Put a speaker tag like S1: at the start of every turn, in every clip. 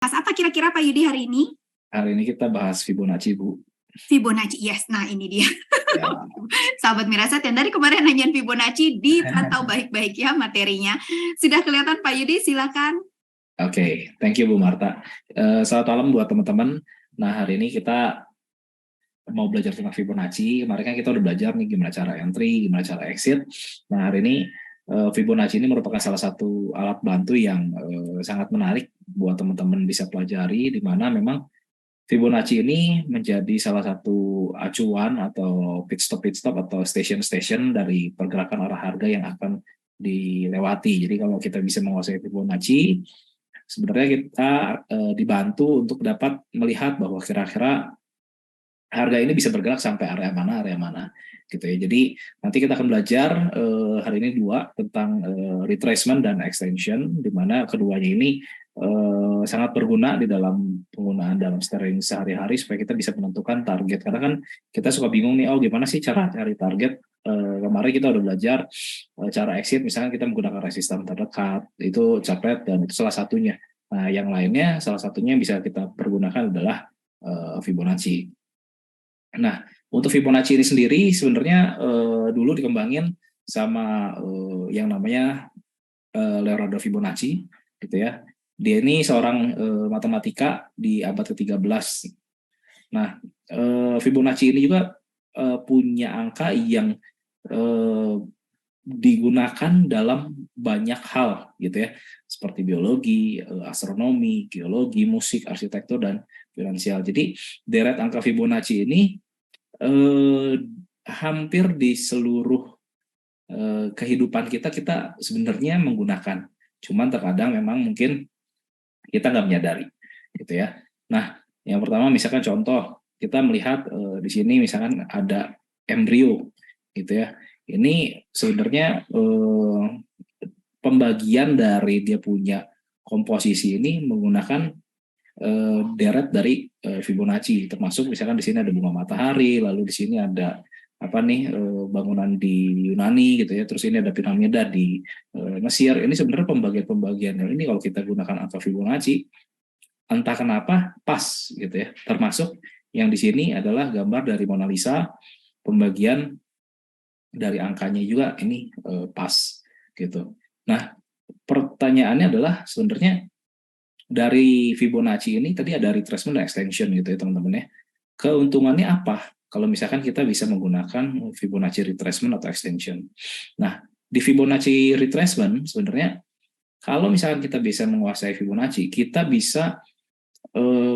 S1: Bahas apa kira-kira Pak Yudi hari ini?
S2: Hari ini kita bahas Fibonacci, Bu.
S1: Fibonacci, yes. Nah, ini dia.
S2: Ya.
S1: Sahabat Mirasat yang dari kemarin nanyain Fibonacci, dipantau baik-baik ya materinya. Sudah kelihatan Pak Yudi, silakan.
S2: Oke, thank you Bu Marta. Selamat malam buat teman-teman. Nah, hari ini kita mau belajar tentang Fibonacci. Kemarin kan kita udah belajar nih gimana cara entry, gimana cara exit. Nah, hari ini Fibonacci ini merupakan salah satu alat bantu yang sangat menarik buat teman-teman bisa pelajari, di mana memang Fibonacci ini menjadi salah satu acuan atau pit stop atau station dari pergerakan arah harga yang akan dilewati. Jadi kalau kita bisa menguasai Fibonacci, sebenarnya kita dibantu untuk dapat melihat bahwa kira-kira harga ini bisa bergerak sampai area mana gitu ya. Jadi nanti kita akan belajar hari ini dua tentang retracement dan extension, di mana keduanya ini sangat berguna di dalam penggunaan dalam trading sehari-hari supaya kita bisa menentukan target. Karena kan kita suka bingung nih, gimana sih cara cari target? Kemarin kita udah belajar cara exit, misalnya kita menggunakan resisten terdekat, itu capret dan itu salah satunya. Nah, yang lainnya salah satunya yang bisa kita pergunakan adalah Fibonacci. Nah, untuk Fibonacci ini sendiri sebenarnya dulu dikembangin sama yang namanya Leonardo Fibonacci, gitu ya. Dia ini seorang matematika di abad ke-13. Nah, Fibonacci ini juga punya angka yang digunakan dalam banyak hal, gitu ya, seperti biologi, astronomi, geologi, musik, arsitektur, dan finansial. Jadi deret angka Fibonacci ini hampir di seluruh kehidupan kita sebenarnya menggunakan. Cuman terkadang memang mungkin kita nggak menyadari, gitu ya. Nah, yang pertama misalkan contoh kita melihat di sini misalkan ada embrio, gitu ya. Ini sebenarnya pembagian dari dia punya komposisi ini menggunakan deret dari Fibonacci, termasuk misalkan di sini ada bunga matahari, lalu di sini ada bangunan di Yunani, gitu ya, terus ini ada piramida di Mesir. Ini sebenarnya pembagian ini kalau kita gunakan angka Fibonacci, entah kenapa pas, gitu ya. Termasuk yang di sini adalah gambar dari Mona Lisa, pembagian dari angkanya juga ini pas, gitu. Nah, pertanyaannya adalah sebenarnya dari Fibonacci ini tadi ada retracement dan extension, gitu ya teman-teman ya. Keuntungannya apa kalau misalkan kita bisa menggunakan Fibonacci retracement atau extension? Nah, di Fibonacci retracement sebenarnya kalau misalkan kita bisa menguasai Fibonacci, kita bisa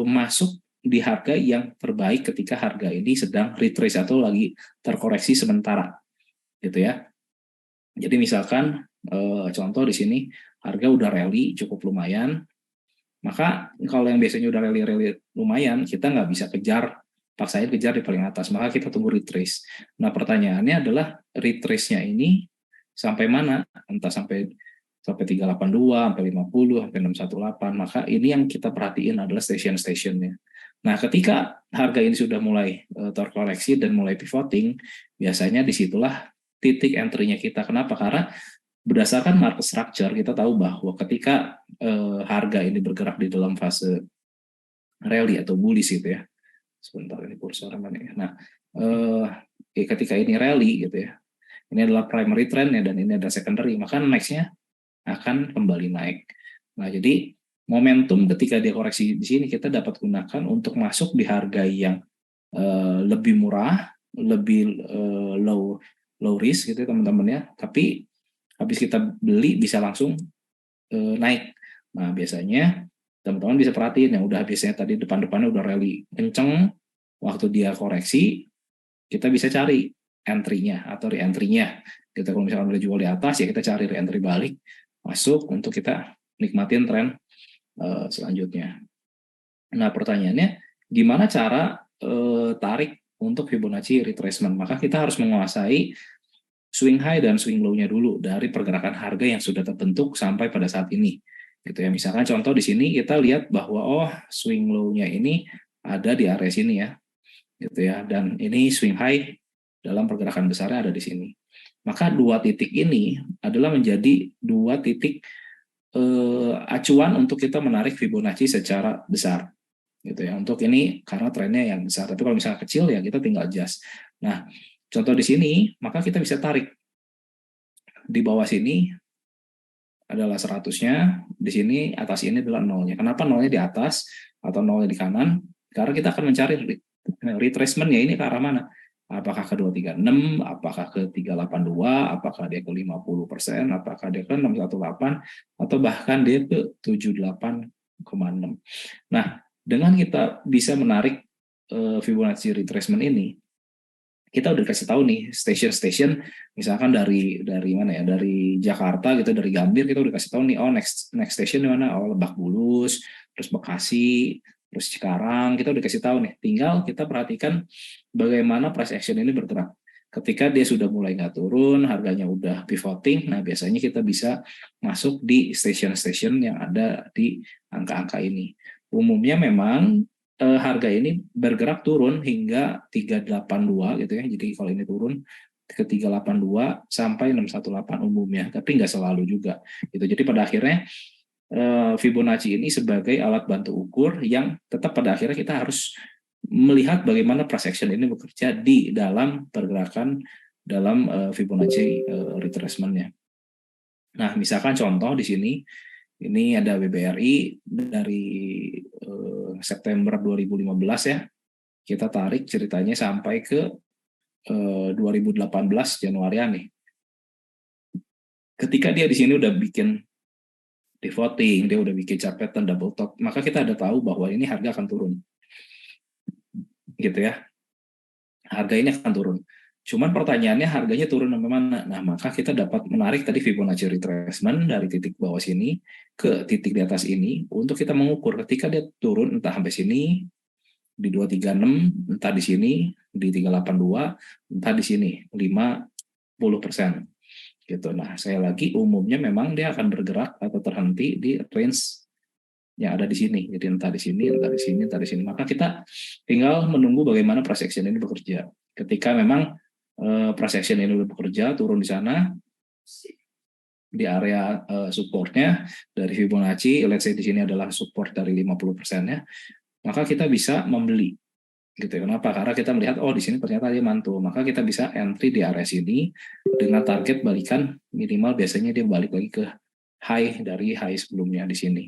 S2: masuk di harga yang terbaik ketika harga ini sedang retrace atau lagi terkoreksi sementara, gitu ya. Jadi misalkan contoh di sini harga udah rally cukup lumayan, maka kalau yang biasanya udah rally lumayan, kita nggak bisa paksain kejar di paling atas, maka kita tunggu retrace. Nah, pertanyaannya adalah retrace-nya ini sampai mana? Entah sampai 382, sampai 50, sampai 618. Maka ini yang kita perhatiin adalah station-stationnya. Nah, ketika harga ini sudah mulai terkoreksi dan mulai pivoting, biasanya disitulah titik entry-nya kita. Kenapa? Karena berdasarkan market structure, kita tahu bahwa ketika harga ini bergerak di dalam fase rally atau bullish, gitu ya. Sebentar, ini kursornya mana ya. Nah, ketika ini rally, gitu ya. Ini adalah primary trend ya, dan ini adalah secondary, maka next-nya akan kembali naik. Nah, jadi momentum ketika dia koreksi di sini kita dapat gunakan untuk masuk di harga yang lebih murah, lebih low risk, gitu ya teman-teman ya. Tapi habis kita beli bisa langsung naik. Nah, biasanya teman-teman bisa perhatiin yang udah biasanya tadi depan-depannya udah rally kenceng, waktu dia koreksi kita bisa cari entry-nya atau re-entry-nya. Kita kalau misalkan udah jual di atas ya kita cari re-entry balik, masuk untuk kita nikmatin tren selanjutnya. Nah, pertanyaannya gimana cara tarik untuk Fibonacci retracement? Maka kita harus menguasai swing high dan swing low-nya dulu dari pergerakan harga yang sudah terbentuk sampai pada saat ini, gitu ya. Misalkan contoh di sini kita lihat bahwa swing low-nya ini ada di area sini ya, gitu ya, dan ini swing high dalam pergerakan besarnya ada di sini. Maka dua titik ini adalah menjadi dua titik acuan untuk kita menarik Fibonacci secara besar gitu ya. Untuk ini karena trennya yang besar. Tapi kalau misalnya kecil ya kita tinggal adjust. Nah, contoh di sini maka kita bisa tarik di bawah sini adalah 100-nya, di sini atas ini adalah nolnya. Kenapa nolnya di atas atau nolnya di kanan? Karena kita akan mencari retracement-nya ini ke arah mana? Apakah ke 236, apakah ke 382, apakah dia ke 50%, apakah dia ke 618, atau bahkan dia ke 78,6. Nah, dengan kita bisa menarik Fibonacci retracement ini, kita udah kasih tahu nih station-station, misalkan dari mana ya, dari Jakarta gitu, dari Gambir kita udah kasih tahu nih, oh next station di mana, oh Lebak Bulus, terus Bekasi, terus Cikarang, kita udah kasih tahu nih. Tinggal kita perhatikan bagaimana price action ini bergerak. Ketika dia sudah mulai nggak turun, harganya udah pivoting, nah biasanya kita bisa masuk di station-station yang ada di angka-angka ini. Umumnya memang harga ini bergerak turun hingga 382 gitu ya. Jadi kalau ini turun ke 382 sampai 618 umumnya, tapi nggak selalu juga. Gitu. Jadi pada akhirnya Fibonacci ini sebagai alat bantu ukur yang tetap pada akhirnya kita harus melihat bagaimana price action ini bekerja di dalam pergerakan dalam Fibonacci retracement-nya. Nah, misalkan contoh di sini ini ada BBRI dari September 2015 ya. Kita tarik ceritanya sampai ke 2018 Januarian nih. Ketika dia di sini udah bikin pivoting, dia udah bikin chart pattern double top, maka kita ada tahu bahwa ini harga akan turun. Gitu ya. Harga ini akan turun. Cuman pertanyaannya harganya turun sampai mana? Nah, maka kita dapat menarik tadi Fibonacci retracement dari titik bawah sini ke titik di atas ini untuk kita mengukur ketika dia turun entah sampai sini di 236, entah di sini di 382, entah di sini 50%. Gitu. Nah, saya lagi umumnya memang dia akan bergerak atau terhenti di range yang ada di sini. Jadi entah di sini, entah di sini, entah di sini. Maka kita tinggal menunggu bagaimana price action ini bekerja. Ketika memang price action ini udah bekerja, turun di sana, di area supportnya dari Fibonacci, let's say di sini adalah support dari 50%-nya, maka kita bisa membeli. Gitu. Kenapa? Karena kita melihat, oh di sini ternyata dia mantul. Maka kita bisa entry di area sini dengan target balikan minimal biasanya dia balik lagi ke high dari high sebelumnya di sini.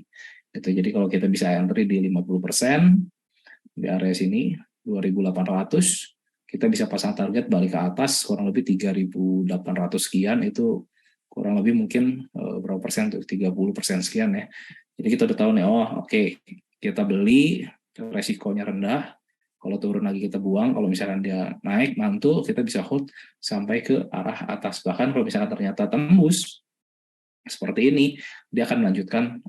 S2: Gitu. Jadi kalau kita bisa entry di 50% di area sini 2.800, kita bisa pasang target balik ke atas kurang lebih 3.800 sekian, itu kurang lebih mungkin berapa persen tuh, 30% sekian ya. Jadi kita udah tahu nih, oh oke, kita beli, resikonya rendah, kalau turun lagi kita buang, kalau misalkan dia naik mantul kita bisa hold sampai ke arah atas. Bahkan kalau misalkan ternyata tembus seperti ini, dia akan melanjutkan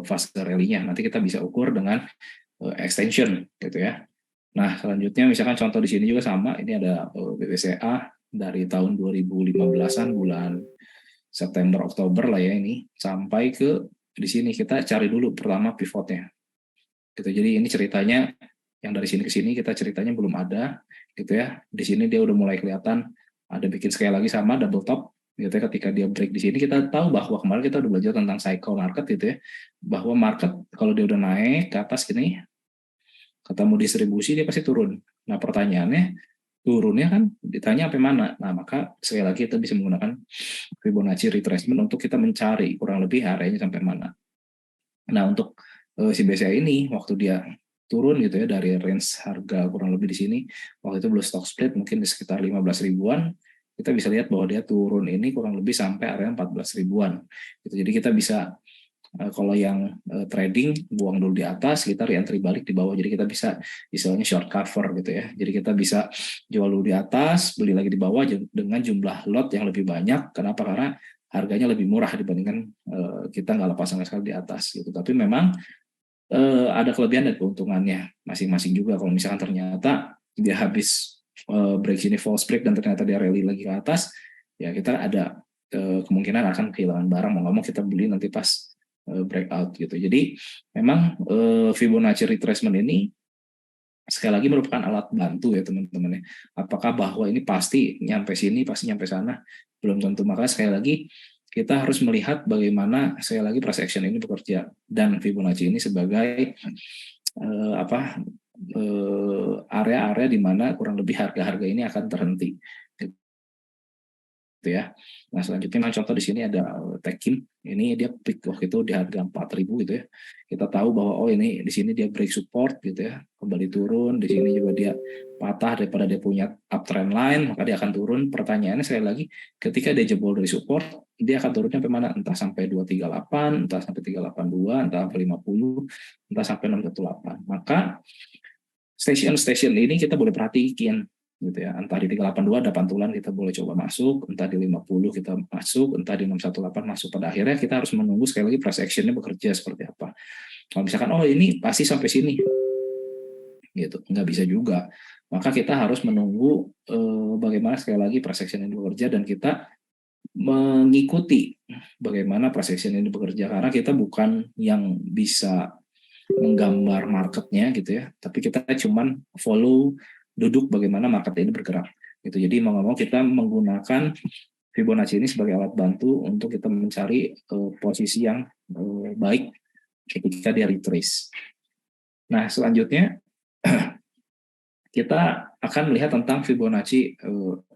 S2: fase rally-nya. Nanti kita bisa ukur dengan extension gitu ya. Nah, selanjutnya misalkan contoh di sini juga sama, ini ada BBCA dari tahun 2015-an bulan September Oktober lah ya ini, sampai ke di sini kita cari dulu pertama pivotnya. Gitu. Jadi ini ceritanya yang dari sini ke sini kita ceritanya belum ada gitu ya. Di sini dia udah mulai kelihatan ada bikin sekali lagi sama double top gitu ya. Ketika dia break di sini kita tahu bahwa kemarin kita udah belajar tentang cycle market gitu ya, bahwa market kalau dia udah naik ke atas gini ketemu distribusi dia pasti turun. Nah pertanyaannya turunnya kan ditanya sampai mana. Nah maka sekali lagi kita bisa menggunakan Fibonacci retracement untuk kita mencari kurang lebih areanya sampai mana. Nah untuk si BCA ini waktu dia turun gitu ya dari range harga kurang lebih di sini, waktu itu belum stock split mungkin di sekitar 15 ribuan, kita bisa lihat bahwa dia turun ini kurang lebih sampai area 14 ribuan. Gitu. Jadi kita bisa kalau yang trading buang dulu di atas, kita re-entry balik di bawah. Jadi kita bisa istilahnya short cover gitu ya. Jadi kita bisa jual dulu di atas, beli lagi di bawah dengan jumlah lot yang lebih banyak. Kenapa? Karena harganya lebih murah dibandingkan kita nggak lepas sama sekali di atas gitu. Tapi memang ada kelebihan dan keuntungannya masing-masing juga. Kalau misalkan ternyata dia habis break sini false break dan ternyata dia rally lagi ke atas, ya kita ada kemungkinan akan kehilangan barang. Mau nggak mau kita beli nanti pas breakout gitu. Jadi memang Fibonacci retracement ini sekali lagi merupakan alat bantu ya teman-teman ya. Apakah bahwa ini pasti nyampe sini, pasti nyampe sana, belum tentu. Maka sekali lagi kita harus melihat bagaimana sekali lagi price action ini bekerja dan Fibonacci ini sebagai area-area di mana kurang lebih harga-harga ini akan terhenti. Gitu ya. Nah, selanjutnya contoh di sini ada Tekim. Ini dia peak waktu itu di harga 4.000 gitu ya. Kita tahu bahwa ini di sini dia break support gitu ya, kembali turun. Di sini juga dia patah daripada dia punya uptrend line, maka dia akan turun. Pertanyaannya sekali lagi, ketika dia jebol dari support, dia akan turunnya sampai mana? Entah sampai 238, entah sampai 382, entah sampai 50, entah sampai 618. Maka station ini kita boleh perhatikan gitu ya, entah di 382 ada pantulan kita boleh coba masuk, entah di 50 kita masuk, entah di 618 masuk. Pada akhirnya kita harus menunggu sekali lagi price actionnya bekerja seperti apa. Kalau misalkan ini pasti sampai sini gitu, nggak bisa juga, maka kita harus menunggu bagaimana sekali lagi price action ini bekerja, dan kita mengikuti bagaimana price action ini bekerja, karena kita bukan yang bisa menggambar marketnya gitu ya, tapi kita cuman follow, duduk bagaimana market ini bergerak gitu. Jadi mau nggak mau kita menggunakan Fibonacci ini sebagai alat bantu untuk kita mencari posisi yang baik ketika dia retrace. Nah, selanjutnya kita akan melihat tentang Fibonacci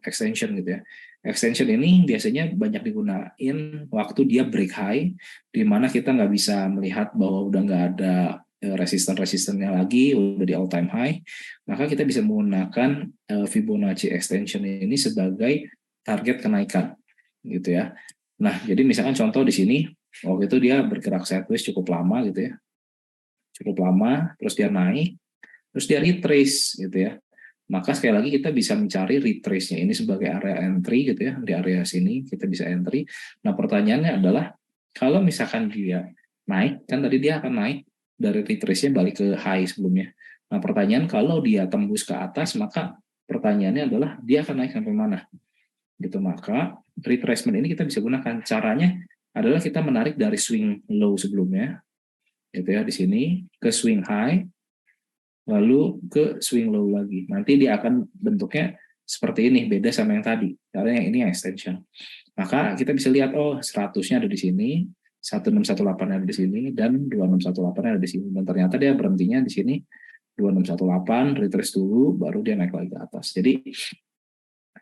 S2: extension gitu ya. Extension ini biasanya banyak digunain waktu dia break high, di mana kita nggak bisa melihat bahwa udah nggak ada resisten-resistennya lagi, udah di all time high, maka kita bisa menggunakan Fibonacci extension ini sebagai target kenaikan gitu ya. Nah, jadi misalkan contoh di sini waktu itu dia bergerak sideways cukup lama gitu ya, cukup lama, terus dia naik, terus dia retrace gitu ya. Maka sekali lagi kita bisa mencari retrace-nya ini sebagai area entry gitu ya, di area sini kita bisa entry. Nah, pertanyaannya adalah kalau misalkan dia naik, kan tadi dia akan naik dari retrace-nya balik ke high sebelumnya. Nah, pertanyaan kalau dia tembus ke atas, maka pertanyaannya adalah dia akan naik sampai mana? Gitu. Maka retracement ini kita bisa gunakan. Caranya adalah kita menarik dari swing low sebelumnya, gitu ya, di sini ke swing high, lalu ke swing low lagi. Nanti dia akan bentuknya seperti ini, beda sama yang tadi. Karena yang ini yang extension. Maka kita bisa lihat 100-nya ada di sini, 1618 ada di sini, dan 2618 ada di sini. Dan ternyata dia berhentinya di sini 2618, retrace dulu, baru dia naik lagi ke atas. Jadi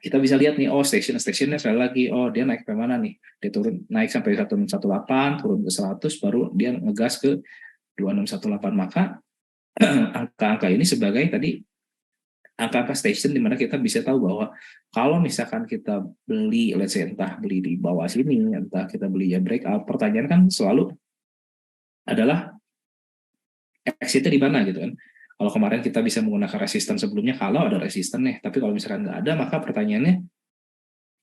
S2: kita bisa lihat nih, stationnya sekali lagi, dia naik ke mana nih? Dia turun, naik sampai 1618, turun ke 100, baru dia ngegas ke 2618. Maka angka-angka ini sebagai tadi angka-angka station di mana kita bisa tahu bahwa kalau misalkan kita beli, let's say entah beli di bawah sini, entah kita beli ya breakout, pertanyaan kan selalu adalah exitnya di mana gitu kan. Kalau kemarin kita bisa menggunakan resisten sebelumnya kalau ada resisten nih, tapi kalau misalkan nggak ada, maka pertanyaannya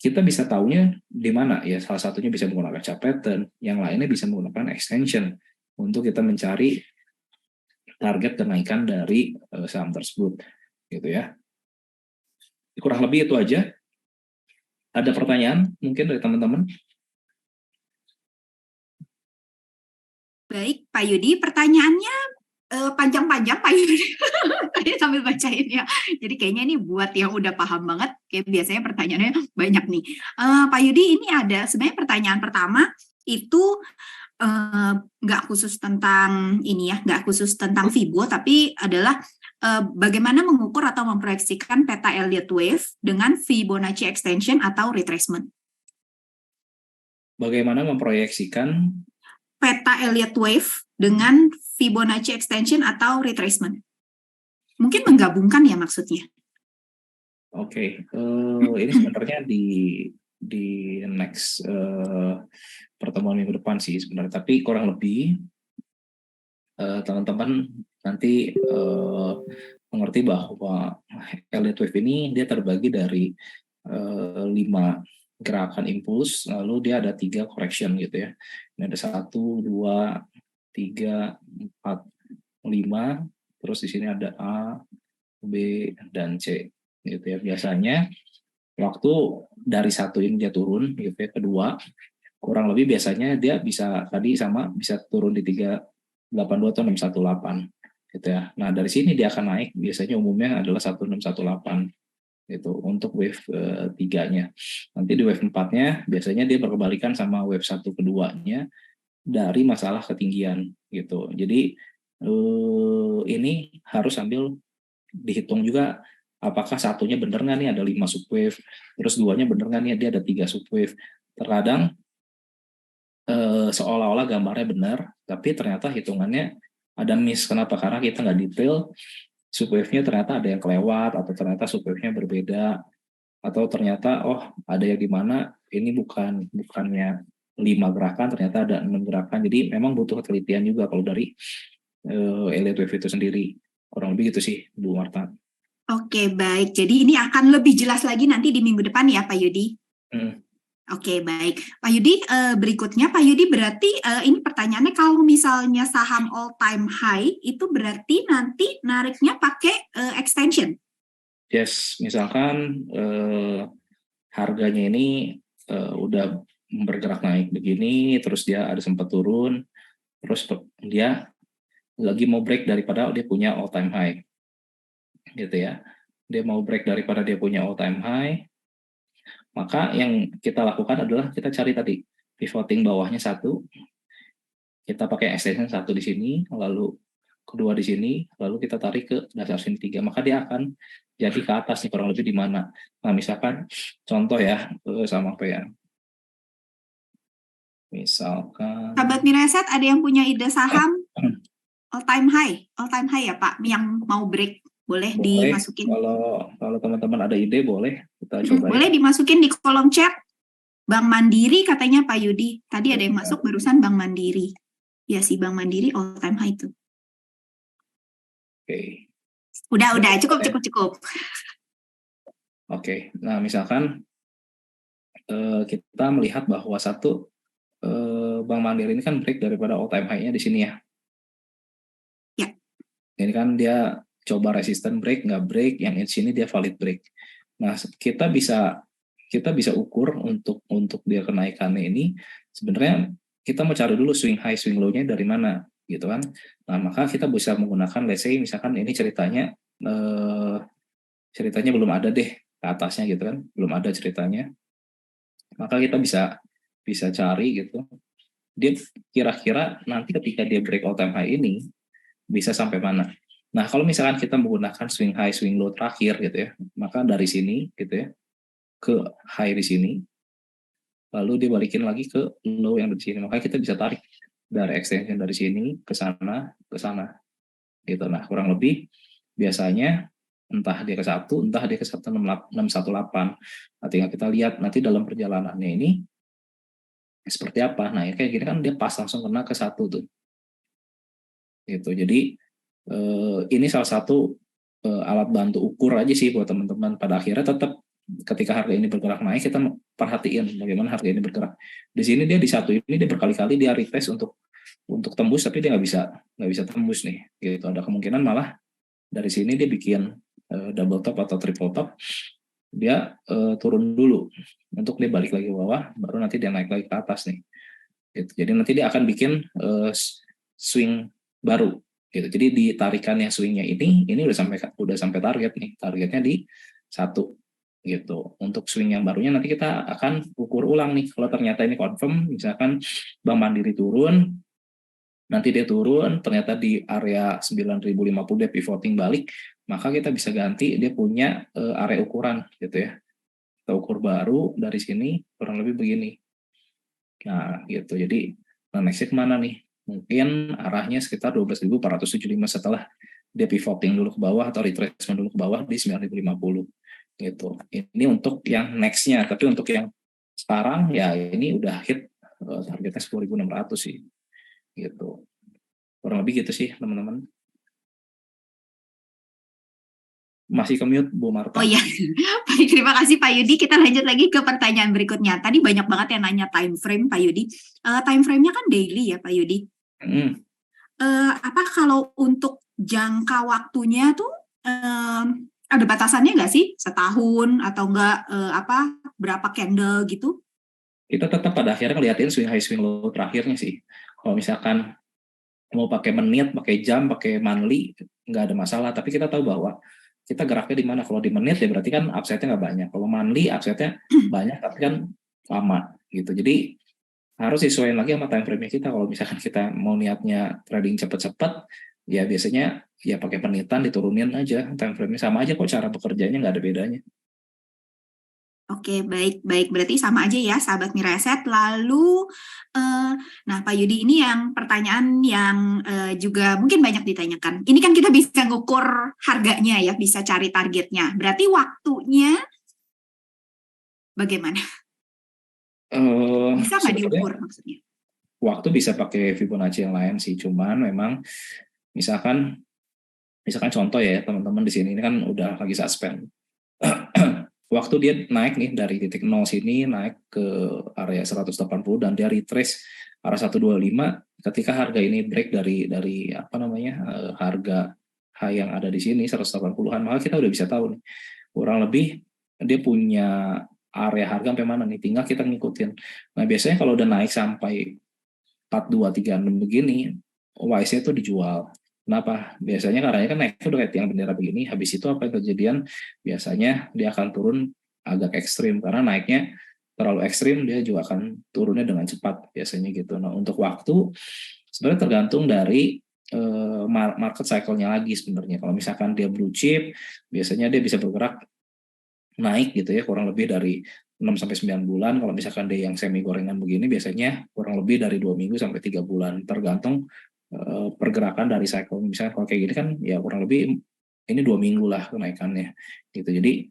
S2: kita bisa tahunya di mana ya. Salah satunya bisa menggunakan chart pattern, yang lainnya bisa menggunakan extension untuk kita mencari target kenaikan dari saham tersebut gitu ya. Kurang lebih itu aja. Ada pertanyaan mungkin dari teman-teman?
S1: Baik, Pak Yudi, pertanyaannya panjang-panjang, Pak Yudi. Tadi sambil bacain ya. Jadi kayaknya ini buat yang udah paham banget, kayak biasanya pertanyaannya banyak nih. Pak Yudi, ini ada sebenarnya pertanyaan pertama itu nggak khusus tentang ini ya, nggak khusus tentang Fibo, tapi adalah bagaimana mengukur atau memproyeksikan peta Elliott Wave dengan Fibonacci extension atau retracement.
S2: Bagaimana memproyeksikan
S1: peta Elliott Wave dengan Fibonacci extension atau retracement? Mungkin menggabungkan ya maksudnya.
S2: Oke, ini sebenarnya di next pertemuan minggu depan sih sebenarnya, tapi kurang lebih teman-teman nanti mengerti bahwa Elliott Wave ini dia terbagi dari 5 gerakan impuls, lalu dia ada 3 correction gitu ya. Ini ada 1, 2, 3, 4, 5, terus di sini ada A, B, dan C gitu ya. Biasanya waktu dari 1 ini dia turun gitu ya, kedua kurang lebih biasanya dia bisa tadi sama bisa turun di 382 atau 618 gitu ya. Nah, dari sini dia akan naik, biasanya umumnya adalah 1618 gitu untuk wave 3-nya. Nanti di wave 4-nya biasanya dia berkebalikan sama wave 1 keduanya dari masalah ketinggian gitu. Jadi ini harus sambil dihitung juga apakah satunya bener nggak nih ada 5 subwave, terus duanya bener nggak nih dia ada 3 subwave. Terkadang seolah-olah gambarnya benar, tapi ternyata hitungannya ada miss. Kenapa? Karena kita nggak detail, subwave-nya ternyata ada yang kelewat, atau ternyata subwave-nya berbeda, atau ternyata ada yang di mana ini bukannya 5 gerakan, ternyata ada 6 gerakan. Jadi memang butuh ketelitian juga kalau dari Elliott Wave itu sendiri. Kurang lebih gitu sih, Bu Marta.
S1: Oke, baik. Jadi ini akan lebih jelas lagi nanti di minggu depan ya, Pak Yudi. Oke, baik. Pak Yudi, berikutnya Pak Yudi berarti ini pertanyaannya kalau misalnya saham all time high itu berarti nanti nariknya pakai extension.
S2: Yes, misalkan harganya ini udah bergerak naik begini, terus dia ada sempat turun, terus dia lagi mau break daripada dia punya all time high, gitu ya. Dia mau break daripada dia punya all time high, maka yang kita lakukan adalah kita cari tadi pivoting bawahnya 1, kita pakai extension 1 di sini, lalu kedua di sini, lalu kita tarik ke dasar sini 3, maka dia akan jadi ke atas nih kurang lebih di mana. Nah misalkan contoh ya, sama apa ya? Misalkan
S1: Sahabat Mireset, ada yang punya ide saham all time high ya Pak, yang mau break boleh dimasukin.
S2: Kalau teman-teman ada ide boleh kita coba.
S1: Boleh dimasukin di kolom chat. Bank Mandiri katanya Pak Yudi. Tadi ada yang masuk barusan Bank Mandiri. Ya sih Bank Mandiri all time high itu.
S2: Oke.
S1: Udah cukup.
S2: Oke. Nah misalkan kita melihat bahwa satu Bank Mandiri ini kan break daripada all time high-nya di sini ya.
S1: Ya.
S2: Ini kan dia coba resisten break, nggak break, yang di sini dia valid break. Nah, kita bisa ukur untuk dia kenaikannya ini sebenarnya kita mau cari dulu swing high swing low-nya dari mana gitu kan. Nah, maka kita bisa menggunakan let's say misalkan ini ceritanya belum ada deh ke atasnya gitu kan, belum ada ceritanya. Maka kita bisa cari gitu. Dia kira-kira nanti ketika dia break all time high ini bisa sampai mana. Nah, kalau misalkan kita menggunakan swing high, swing low terakhir gitu ya, maka dari sini gitu ya, ke high di sini, lalu dia balikin lagi ke low yang di sini. Maka kita bisa tarik dari extension dari sini ke sana, gitu. Nah, kurang lebih biasanya entah dia ke 1, entah dia ke 618. Nah, tinggal kita lihat nanti dalam perjalanannya ini seperti apa. Nah, ya kayak gini kan dia pas langsung kena ke 1 tuh. Gitu. Jadi ini salah satu alat bantu ukur aja sih buat teman-teman. Pada akhirnya tetap ketika harga ini bergerak naik, kita perhatiin bagaimana harga ini bergerak. Di sini dia di 1 ini dia berkali-kali dia retest untuk tembus, tapi dia nggak bisa tembus nih. Gitu. Ada kemungkinan malah dari sini dia bikin double top atau triple top, dia turun dulu untuk dia balik lagi ke bawah, baru nanti dia naik lagi ke atas nih. Gitu. Jadi nanti dia akan bikin swing baru. Gitu. Jadi di tarikannya swingnya ini udah sampai target nih, targetnya di 1 gitu. Untuk swing yang barunya nanti kita akan ukur ulang nih. Kalau ternyata ini confirm, misalkan Bank Mandiri turun, nanti dia turun, ternyata di area 9.050 dia pivoting balik, maka kita bisa ganti dia punya area ukuran gitu ya. Kita ukur baru dari sini kurang lebih begini. Nah gitu. Jadi nextnya kemana nih? Mungkin arahnya sekitar 12.475 setelah dia pivoting dulu ke bawah atau retracement dulu ke bawah di 9.050 gitu. Ini untuk yang nextnya, tapi untuk yang sekarang ya ini udah hit targetnya 10.600 sih gitu. Kurang lebih gitu sih teman-teman. Masih ke-mute Bu Marta.
S1: Oh iya, baik, terima kasih Pak Yudi. Kita lanjut lagi ke pertanyaan berikutnya. Tadi banyak banget yang nanya time frame Pak Yudi. Time frame-nya kan daily ya Pak Yudi. Apa kalau untuk jangka waktunya tuh ada batasannya nggak sih? Setahun atau enggak berapa candle gitu?
S2: Kita tetap pada akhirnya ngeliatin swing high swing low terakhirnya sih. Kalau misalkan mau pakai menit, pakai jam, pakai monthly, nggak ada masalah. Tapi kita tahu bahwa kita geraknya di mana. Kalau di menit ya berarti kan upside-nya nggak banyak. Kalau monthly upside-nya banyak tapi kan lama gitu. Jadi harus sesuaiin lagi sama time frame-nya kita. Kalau misalkan kita mau niatnya trading cepet-cepet, ya biasanya ya pakai penitan diturunin aja time frame-nya, sama aja kok, cara bekerjanya nggak ada bedanya.
S1: Oke, baik, baik. Berarti sama aja ya, sahabat Miraset. Lalu, nah Pak Yudi, ini yang pertanyaan yang juga mungkin banyak ditanyakan. Ini kan kita bisa ngukur harganya ya, bisa cari targetnya. Berarti waktunya bagaimana? Bisa nggak
S2: Sebenarnya
S1: diukur maksudnya?
S2: waktu bisa pakai Fibonacci yang lain sih, cuman memang misalkan contoh ya teman-teman di sini ini kan udah lagi suspend. Waktu dia naik nih dari titik 0 sini naik ke area 180 dan dia retrace arah 125, ketika harga ini break dari apa namanya harga high yang ada di sini 180-an, maka kita udah bisa tahu nih kurang lebih dia punya area harga sampai mana nih, tinggal kita ngikutin. Nah biasanya kalau udah naik sampai 4236 begini, wise-nya itu dijual. Kenapa? Biasanya karena kan naik udah kayak tiang bendera begini, habis itu apa yang kejadian? Biasanya dia akan turun agak ekstrim, karena naiknya terlalu ekstrim, dia juga akan turunnya dengan cepat, biasanya gitu. Nah, untuk waktu, sebenarnya tergantung dari market cycle-nya lagi sebenarnya. Kalau misalkan dia blue chip, biasanya dia bisa bergerak naik gitu ya, kurang lebih dari 6 sampai 9 bulan. Kalau misalkan dia yang semi gorengan begini, biasanya kurang lebih dari 2 minggu sampai 3 bulan, tergantung pergerakan dari cycle. Misalnya kalau kayak gini kan ya kurang lebih ini 2 minggu lah kenaikannya gitu. Jadi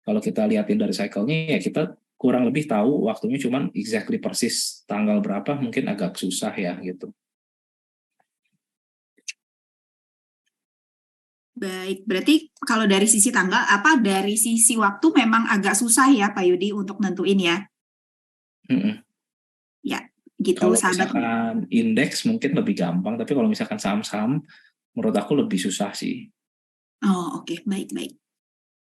S2: kalau kita lihatin dari cycle-nya ya kita kurang lebih tahu waktunya, cuman exactly persis tanggal berapa mungkin agak susah ya gitu.
S1: Baik, berarti kalau dari sisi tanggal, dari sisi waktu memang agak susah ya Pak Yudi untuk nentuin ya.
S2: Mm-mm.
S1: Ya, gitu
S2: Kalau
S1: sahabat.
S2: misalkan indeks mungkin lebih gampang, tapi kalau misalkan saham-saham menurut aku lebih susah sih.
S1: Oh, oke, baik, baik.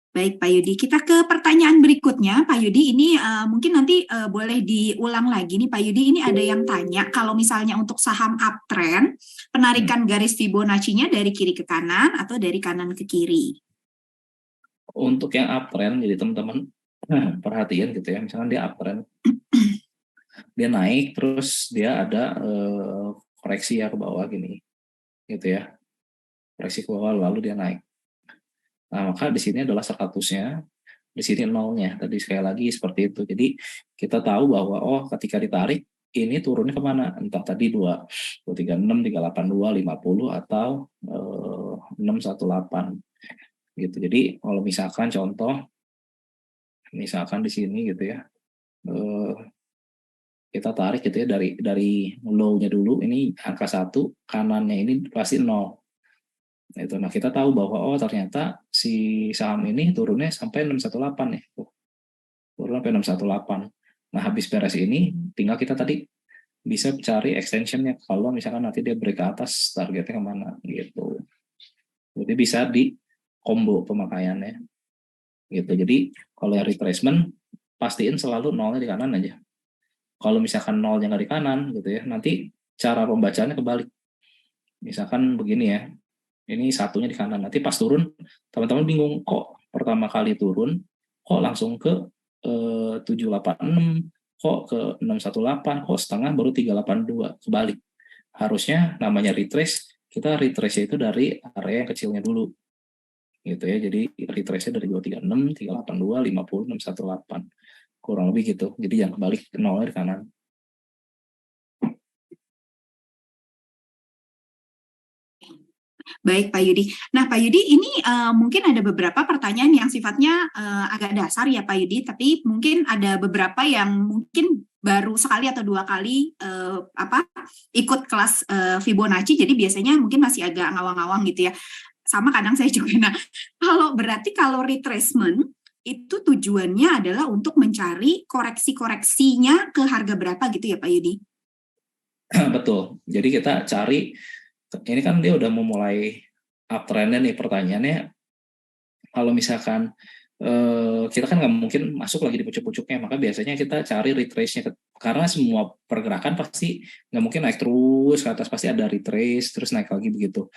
S1: Baik, Pak Yudi. Kita ke pertanyaan berikutnya, Pak Yudi. Ini mungkin nanti boleh diulang lagi nih, Pak Yudi. Ini ada yang tanya, kalau misalnya untuk saham uptrend, penarikan garis Fibonacci-nya dari kiri ke kanan atau dari kanan ke kiri?
S2: Untuk yang uptrend, jadi teman-teman perhatian gitu ya, misalkan dia uptrend, dia naik, terus dia ada koreksi ya ke bawah gini, gitu ya, koreksi ke bawah lalu dia naik. Nah maka di sini adalah 100-nya, di sini nolnya. Tadi sekali lagi seperti itu. Jadi kita tahu bahwa oh ketika ditarik ini turunnya kemana? Entah tadi 236, 382, 50 atau 618 gitu. Jadi kalau misalkan contoh, misalkan di sini gitu ya, kita tarik gitu ya dari low-nya dulu, ini angka 1, kanannya ini pasti 0. Itu. Nah kita tahu bahwa oh ternyata si saham ini turunnya sampai 618 nih, turun sampai 618. Nah habis beres ini tinggal kita tadi bisa cari extensionnya kalau misalkan nanti dia break ke atas targetnya kemana gitu. Jadi bisa di combo pemakaiannya gitu. Jadi kalau retracement pastiin selalu nolnya di kanan aja. Kalau misalkan nolnya nggak di kanan gitu ya, nanti cara pembacaannya kebalik. Misalkan begini ya, ini satunya di kanan. Nanti pas turun, teman-teman bingung kok pertama kali turun, kok langsung ke 786, kok ke 618, kok setengah baru 382, kebalik. Harusnya namanya retrace, kita retrace itu dari area yang kecilnya dulu. Gitu ya. Jadi retrace-nya dari 236, 382, 50, 618. Kurang lebih gitu. Jadi yang kebalik nolnya di kanan.
S1: Baik, Pak Yudi. Nah, Pak Yudi, ini mungkin ada beberapa pertanyaan yang sifatnya agak dasar ya, Pak Yudi, tapi mungkin ada beberapa yang mungkin baru sekali atau 2 kali ikut kelas Fibonacci, jadi biasanya mungkin masih agak ngawang-ngawang gitu ya. Sama kadang saya juga. Nah, kalau retracement itu tujuannya adalah untuk mencari koreksi-koreksinya ke harga berapa gitu ya, Pak Yudi?
S2: Betul. Jadi kita cari, ini kan dia udah memulai uptrendnya nih, pertanyaannya kalau misalkan kita kan nggak mungkin masuk lagi di pucuk-pucuknya, maka biasanya kita cari retrace-nya, karena semua pergerakan pasti nggak mungkin naik terus ke atas, pasti ada retrace terus naik lagi begitu.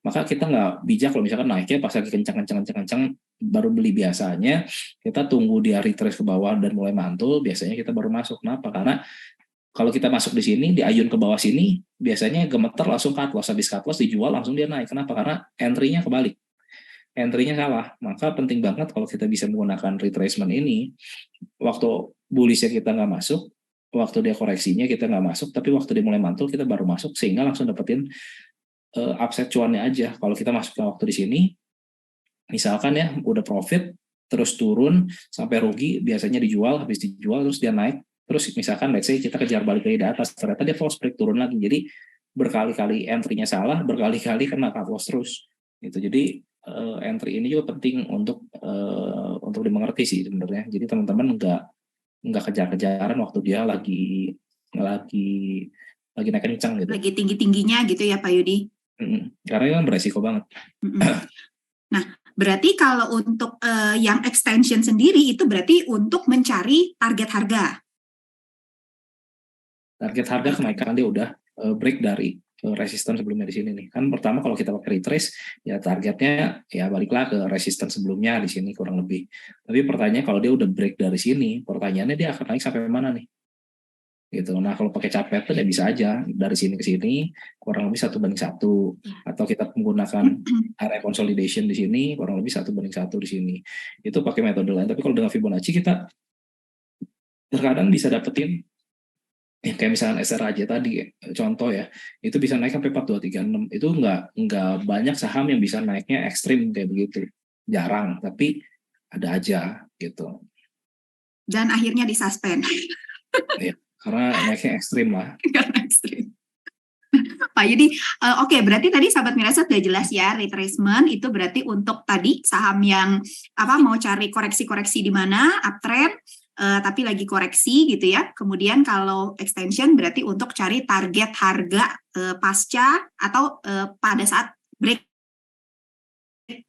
S2: maka kita nggak bijak kalau misalkan naiknya pas lagi kencang baru beli. Biasanya kita tunggu dia retrace ke bawah dan mulai mantul, biasanya kita baru masuk. Kenapa? Karena kalau kita masuk di sini, di ayun ke bawah sini, biasanya gemeter langsung cut loss, habis cut loss dijual langsung dia naik. Kenapa? Karena entry-nya kebalik, entry-nya salah. Maka penting banget kalau kita bisa menggunakan retracement ini, waktu bullish-nya kita nggak masuk, waktu dia koreksinya kita nggak masuk, tapi waktu dia mulai mantul kita baru masuk, sehingga langsung dapetin upside cuannya aja. Kalau kita masuk ke waktu di sini, misalkan ya udah profit, terus turun sampai rugi, biasanya dijual, habis dijual terus dia naik, terus misalkan let's say kita kejar balik lagi di atas, ternyata dia false break turun lagi, jadi berkali-kali entry-nya salah, berkali-kali kena cut loss terus gitu. Jadi entry ini juga penting untuk dimengerti sih sebenarnya. Jadi teman-teman nggak kejar-kejaran waktu dia lagi naik kencang gitu.
S1: Lagi tinggi-tingginya gitu ya Pak Yudi.
S2: Karena itu kan beresiko banget.
S1: Nah, berarti kalau untuk yang extension sendiri itu berarti untuk mencari target harga.
S2: Target harga kenaikan dia udah break dari resisten sebelumnya di sini nih. Kan pertama kalau kita pakai retrace, ya targetnya ya baliklah ke resisten sebelumnya di sini kurang lebih. Tapi pertanyaannya kalau dia udah break dari sini, pertanyaannya dia akan naik sampai mana nih? Gitu. Nah kalau pakai chart pattern ya bisa aja dari sini ke sini kurang lebih 1:1, atau kita menggunakan area consolidation di sini kurang lebih 1:1 di sini. Itu pakai metode lain. Tapi kalau dengan Fibonacci kita terkadang bisa dapetin ya, kayak misalnya SRAJ tadi contoh ya, itu bisa naik sampai 4236. Itu nggak banyak saham yang bisa naiknya ekstrim kayak begitu, jarang, tapi ada aja gitu.
S1: Dan akhirnya disuspend.
S2: Ya, karena naiknya ekstrim lah.
S1: Karena ekstrim. Pak Yudi, oke, berarti tadi sahabat Mirasa sudah jelas ya, retracement itu berarti untuk tadi saham yang mau cari koreksi-koreksi di mana, uptrend, tapi lagi koreksi gitu ya. Kemudian kalau extension berarti untuk cari target harga pasca atau pada saat break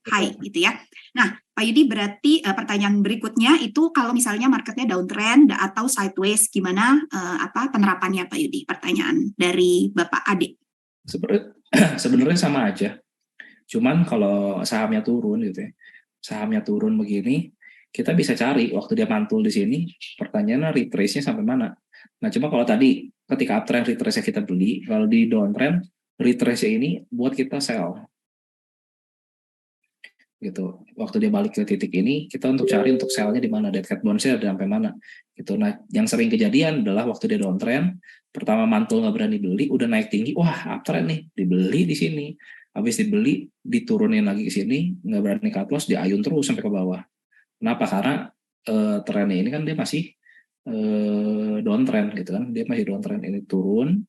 S1: high gitu ya. Nah, Pak Yudi, berarti pertanyaan berikutnya itu kalau misalnya marketnya downtrend atau sideways, gimana penerapannya Pak Yudi? Pertanyaan dari Bapak Ade.
S2: Sebenarnya sama aja. Cuman kalau sahamnya turun gitu ya, sahamnya turun begini, kita bisa cari waktu dia mantul di sini, pertanyaannya retrace-nya sampai mana. Nah, cuma kalau tadi ketika uptrend retrace-nya kita beli, kalau di downtrend retrace-nya ini buat kita sell. Gitu. Waktu dia balik ke titik ini, kita untuk cari untuk sell-nya di mana, dead cat bounce-nya ada sampai mana. Gitu. Nah, yang sering kejadian adalah waktu dia downtrend, pertama mantul nggak berani beli, udah naik tinggi, wah uptrend nih, dibeli di sini. Habis dibeli, diturunin lagi ke sini, nggak berani cut loss, diayun terus sampai ke bawah. Kenapa? Karena trennya ini kan dia masih downtrend gitu kan, dia masih downtrend, ini turun.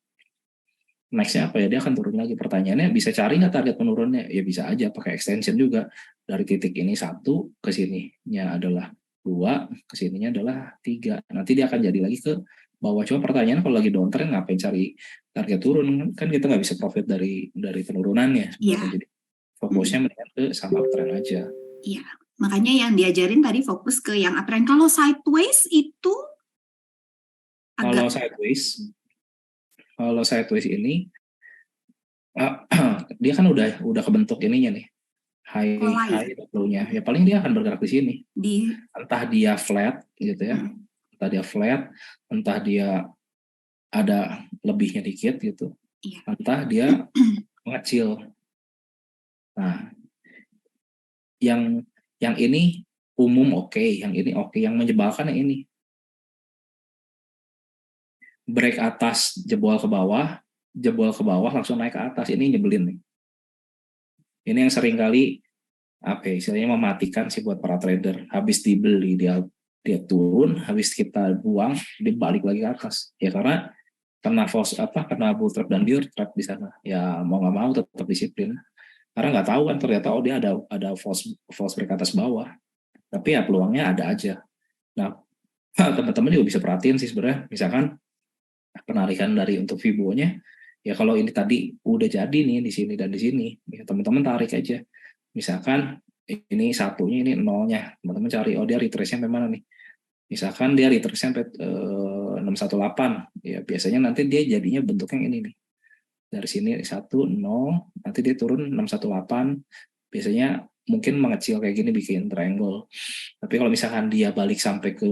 S2: Nextnya apa ya, dia akan turun lagi. Pertanyaannya bisa cari nggak target penurunnya? Ya bisa aja pakai extension juga. Dari titik ini 1 ke sininya adalah 2, ke sininya adalah 3. Nanti dia akan jadi lagi ke bawah. Cuma pertanyaan kalau lagi downtrend ngapain cari target turun? Kan kita nggak bisa profit dari penurunannya.
S1: Iya.
S2: Jadi fokusnya mendingan ke sama uptrend aja.
S1: Iya, makanya yang diajarin tadi fokus ke yang uptrend. Kalau sideways itu
S2: agak... Kalau sideways ini dia kan udah kebentuk ininya nih, high low-nya. Ya paling dia akan bergerak di sini. Entah dia flat gitu ya. Entah dia flat, entah dia ada lebihnya dikit gitu. Entah dia mengecil. Nah, yang ini umum oke, yang ini oke, yang menjebalkan yang ini. Break atas, jebol ke bawah langsung naik ke atas, ini nyebelin nih. Ini yang sering kali istilahnya mematikan sih buat para trader. Habis dibeli dia turun, habis kita buang dia balik lagi ke atas. Ya karena kena bull trap dan bear trap di sana. Ya mau nggak mau tetap disiplin. Karena nggak tahu kan ternyata dia ada false break atas bawah. Tapi ya peluangnya ada aja. Nah, teman-teman juga bisa perhatiin sih sebenarnya, misalkan penarikan dari untuk Fibo-nya, ya kalau ini tadi udah jadi nih di sini dan di sini, ya teman-teman tarik aja. Misalkan ini satunya, ini nolnya, teman-teman cari dia retrace-nya sampai mana nih. Misalkan dia retrace-nya sampai 618, ya biasanya nanti dia jadinya bentuknya ini nih. Dari sini 1, 0, nanti dia turun 618. Biasanya mungkin mengecil kayak gini bikin triangle. Tapi kalau misalkan dia balik sampai ke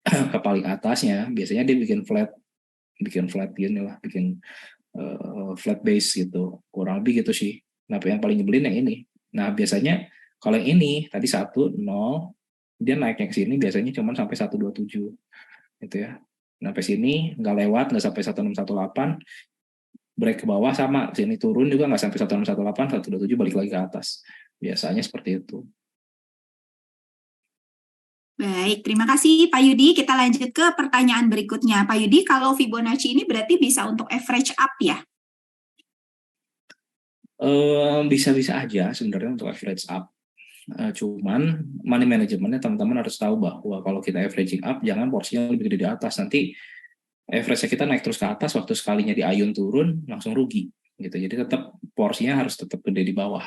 S2: ke paling atasnya, biasanya dia bikin flat gini lah, bikin flat base gitu. Kurang lebih gitu sih. Nah, yang paling nyebelin yang ini. Nah, biasanya kalau yang ini tadi 1, 0, dia naiknya ke sini biasanya cuma sampai 127 gitu ya. Nah, sampai sini nggak lewat, nggak sampai 1618, break ke bawah sama, sini turun juga nggak sampai 1618, 127 balik lagi ke atas. Biasanya seperti itu.
S1: Baik, terima kasih Pak Yudi. Kita lanjut ke pertanyaan berikutnya. Pak Yudi, kalau Fibonacci ini berarti bisa untuk average up ya?
S2: Bisa-bisa aja sebenarnya untuk average up. Cuman money manajemennya teman-teman harus tahu bahwa kalau kita averaging up, jangan porsinya lebih gede di atas. Nanti average kita naik terus ke atas, waktu sekalinya di ayun turun langsung rugi gitu. Jadi tetap porsinya harus tetap gede di bawah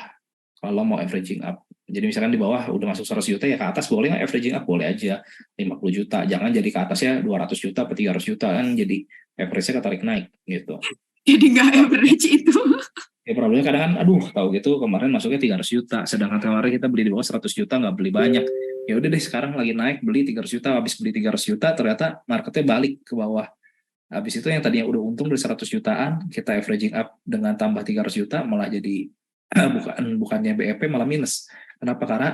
S2: kalau mau averaging up. Jadi misalkan di bawah udah masuk 100 juta, ya ke atas boleh nggak averaging up? Boleh aja 50 juta. Jangan jadi ke atasnya 200 juta atau 300 juta kan, jadi average-nya ketarik naik gitu.
S1: Jadi nggak average itu.
S2: Ya problemnya kadang kan, aduh tahu gitu kemarin masuknya 300 juta, sedangkan kemarin kita beli di bawah 100 juta nggak beli banyak. Ya udah deh sekarang lagi naik beli 300 juta, habis beli 300 juta ternyata marketnya balik ke bawah. Habis itu yang tadinya udah untung dari 100 jutaan, kita averaging up dengan tambah 300 juta malah jadi bukannya BEP malah minus. Kenapa? Karena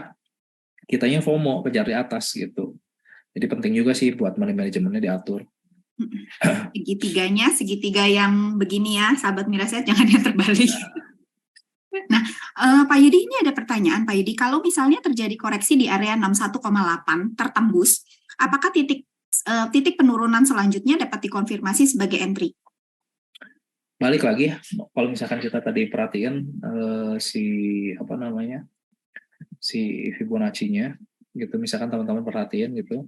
S2: kitanya FOMO kejar di atas gitu. Jadi penting juga sih buat money manajemennya diatur.
S1: Segitiga yang begini ya, sahabat Miraset, jangan yang terbalik. Nah, Pak Yudi, ini ada pertanyaan Pak Yudi. Kalau misalnya terjadi koreksi di area 61,8 tertembus, apakah titik penurunan selanjutnya dapat dikonfirmasi sebagai entry?
S2: Balik lagi, kalau misalkan kita tadi perhatiin si apa namanya, si Fibonacci-nya gitu, misalkan teman-teman perhatiin gitu,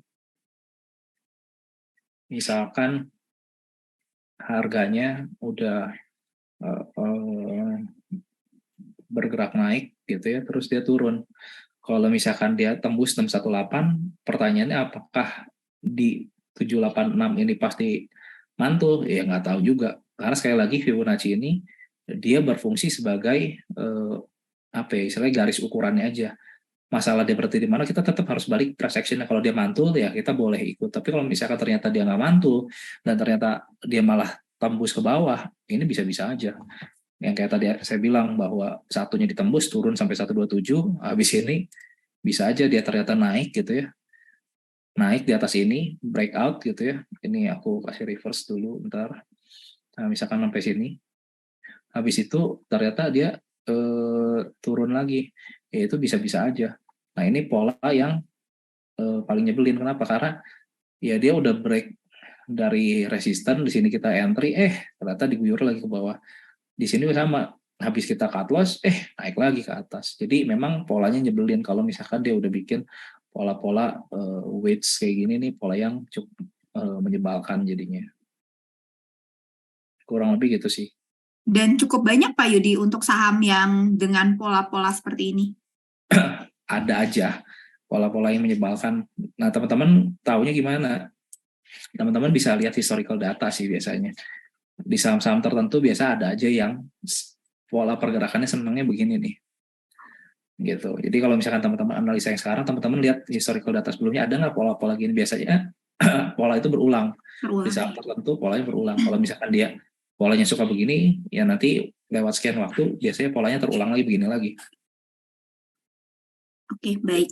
S2: misalkan harganya udah bergerak naik gitu ya, terus dia turun. Kalau misalkan dia tembus 618, pertanyaannya apakah di 786 ini pasti mantul? Ya nggak tahu juga. Karena sekali lagi Fibonacci ini dia berfungsi sebagai apa ya, istilahnya garis ukurannya aja. Masalah dia berarti di mana, kita tetap harus balik price actionnya. Kalau dia mantul ya kita boleh ikut. Tapi kalau misalkan ternyata dia nggak mantul dan ternyata dia malah tembus ke bawah, ini bisa-bisa aja. Yang kayak tadi saya bilang bahwa satunya ditembus turun sampai 127, habis ini bisa aja dia ternyata naik gitu ya, naik di atas ini breakout gitu ya. Ini aku kasih reverse dulu bentar. Nah, misalkan sampai sini, habis itu ternyata dia turun lagi, ya itu bisa-bisa aja. Nah ini pola yang paling nyebelin. Kenapa? Karena ya dia udah break dari resisten, di sini kita entry, ternyata diguyur lagi ke bawah. Di sini sama, habis kita cut loss, naik lagi ke atas. Jadi memang polanya nyebelin kalau misalkan dia udah bikin pola-pola weights kayak gini nih, pola yang cukup menyebalkan jadinya. Kurang lebih gitu sih.
S1: Dan cukup banyak Pak Yudi untuk saham yang dengan pola-pola seperti ini.
S2: Ada aja pola-pola yang menyebalkan. Nah, teman-teman taunya gimana? Teman-teman bisa lihat historical data sih biasanya. Di saham-saham tertentu biasa ada aja yang pola pergerakannya senangnya begini nih. Gitu. Jadi kalau misalkan teman-teman analisa yang sekarang, teman-teman lihat historical data sebelumnya, ada nggak pola-pola gini? Biasanya pola itu berulang. Di saham tertentu polanya berulang. Kalau misalkan dia polanya suka begini, ya nanti lewat sekian waktu biasanya polanya terulang lagi begini lagi.
S1: Oke, baik.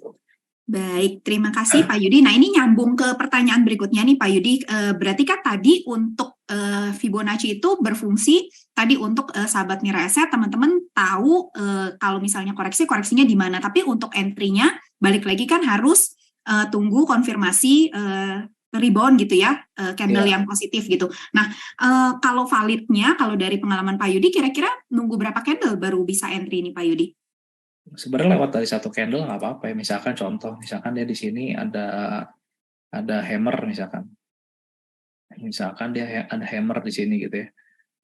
S1: Baik, terima kasih Pak Yudi. Nah, ini nyambung ke pertanyaan berikutnya nih Pak Yudi. Berarti kan tadi untuk Fibonacci itu berfungsi tadi untuk sahabat Mira Asset, teman-teman tahu kalau misalnya koreksinya di mana. Tapi untuk entry-nya, balik lagi kan harus tunggu konfirmasi rebound gitu ya, candle yang positif gitu. Nah, kalau validnya, kalau dari pengalaman Pak Yudi, kira-kira nunggu berapa candle baru bisa entry nih Pak Yudi?
S2: Sebenarnya lewat dari satu candle nggak apa-apa ya. Misalkan contoh, misalkan dia di sini ada hammer misalkan dia ada hammer di sini gitu ya.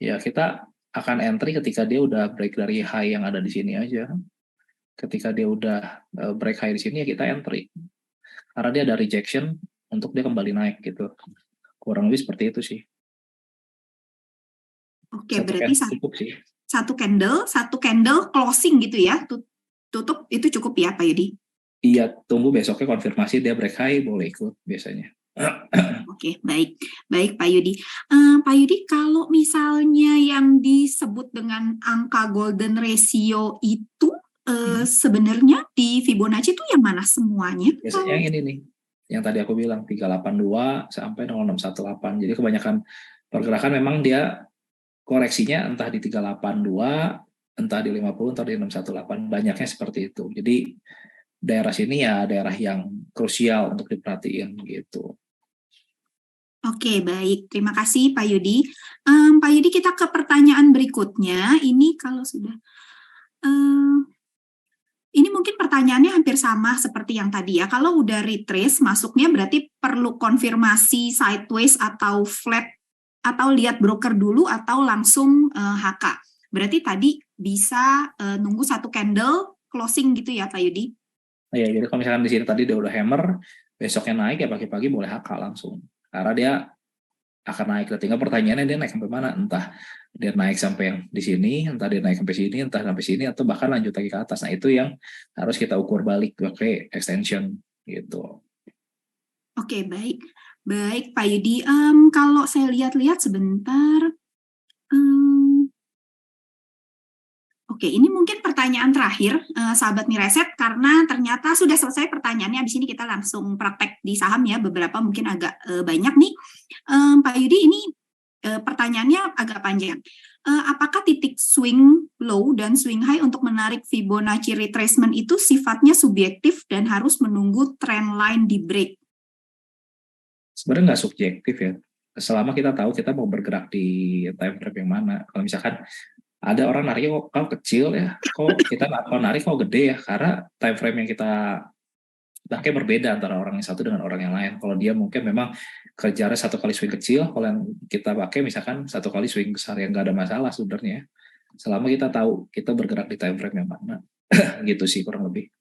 S2: Ya kita akan entry ketika dia udah break dari high yang ada di sini aja. Ketika dia udah break high di sini ya kita entry. Karena dia ada rejection untuk dia kembali naik gitu. Kurang lebih seperti itu sih.
S1: Oke,
S2: Satu
S1: berarti
S2: candle cukup sih.
S1: satu candle closing gitu ya, tutup itu cukup ya Pak Yudi?
S2: Iya, tunggu besoknya konfirmasi dia break high, boleh ikut biasanya.
S1: Oke, baik, baik Pak Yudi. Pak Yudi, kalau misalnya yang disebut dengan angka golden ratio itu sebenarnya di Fibonacci itu yang mana semuanya?
S2: Biasanya yang ini nih, yang tadi aku bilang 382 sampai 0618. Jadi kebanyakan pergerakan memang dia koreksinya entah di 382, entah di 50, entah di 618. Banyaknya seperti itu. Jadi daerah sini ya daerah yang krusial untuk diperhatiin gitu.
S1: Oke, baik. Terima kasih Pak Yudi. Pak Yudi, kita ke pertanyaan berikutnya. Ini kalau sudah... ini mungkin pertanyaannya hampir sama seperti yang tadi ya. Kalau udah retrace, masuknya berarti perlu konfirmasi sideways atau flat, atau lihat broker dulu, atau langsung HK. Berarti tadi bisa nunggu satu candle closing gitu ya Pak Yudi?
S2: Ya, jadi kalau misalkan di sini tadi dia udah hammer, besoknya naik ya pagi-pagi boleh HK langsung. Karena dia akan naik. Tinggal pertanyaannya dia naik sampai mana? Entah dia naik sampai yang di sini, entah dia naik sampai sini, entah sampai sini, atau bahkan lanjut lagi ke atas. Nah itu yang harus kita ukur balik pakai extension gitu.
S1: Oke, baik. Baik Pak Yudi, kalau saya lihat-lihat sebentar, oke, ini mungkin pertanyaan terakhir, sahabat Mireset, karena ternyata sudah selesai pertanyaannya. Di sini kita langsung praktek di saham ya, beberapa mungkin agak banyak nih. Pak Yudi, ini pertanyaannya agak panjang. Apakah titik swing low dan swing high untuk menarik Fibonacci retracement itu sifatnya subjektif dan harus menunggu trend line di break?
S2: Sebenarnya nggak subjektif ya. Selama kita tahu kita mau bergerak di time frame yang mana. Kalau misalkan ada orang narik kok kecil ya, kok kita kalau narik kok gede ya, karena time frame yang kita pakai berbeda antara orang yang satu dengan orang yang lain. Kalau dia mungkin memang kejarnya satu kali swing kecil, kalau yang kita pakai misalkan satu kali swing besar, yang nggak ada masalah sebenarnya. Selama kita tahu kita bergerak di time frame yang mana, gitu sih kurang lebih.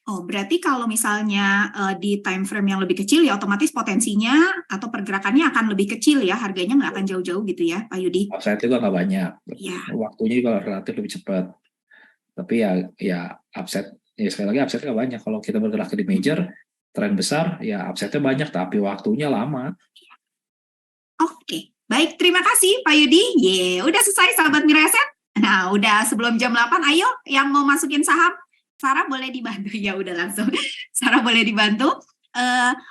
S1: Oh, berarti kalau misalnya di time frame yang lebih kecil ya otomatis potensinya atau pergerakannya akan lebih kecil ya, harganya nggak akan jauh-jauh gitu ya, Pak Yudi?
S2: Upside juga nggak banyak,
S1: Ya,
S2: waktunya juga relatif lebih cepat. Tapi ya upside, ya sekali lagi upside nggak banyak. Kalau kita bergerak di major, tren besar, ya upside-nya banyak, tapi waktunya lama.
S1: oke. Baik, terima kasih Pak Yudi. Udah selesai sahabat Mireset. Nah, udah sebelum jam 8, ayo yang mau masukin saham, Sarah boleh dibantu. Ya udah langsung. Sarah boleh dibantu.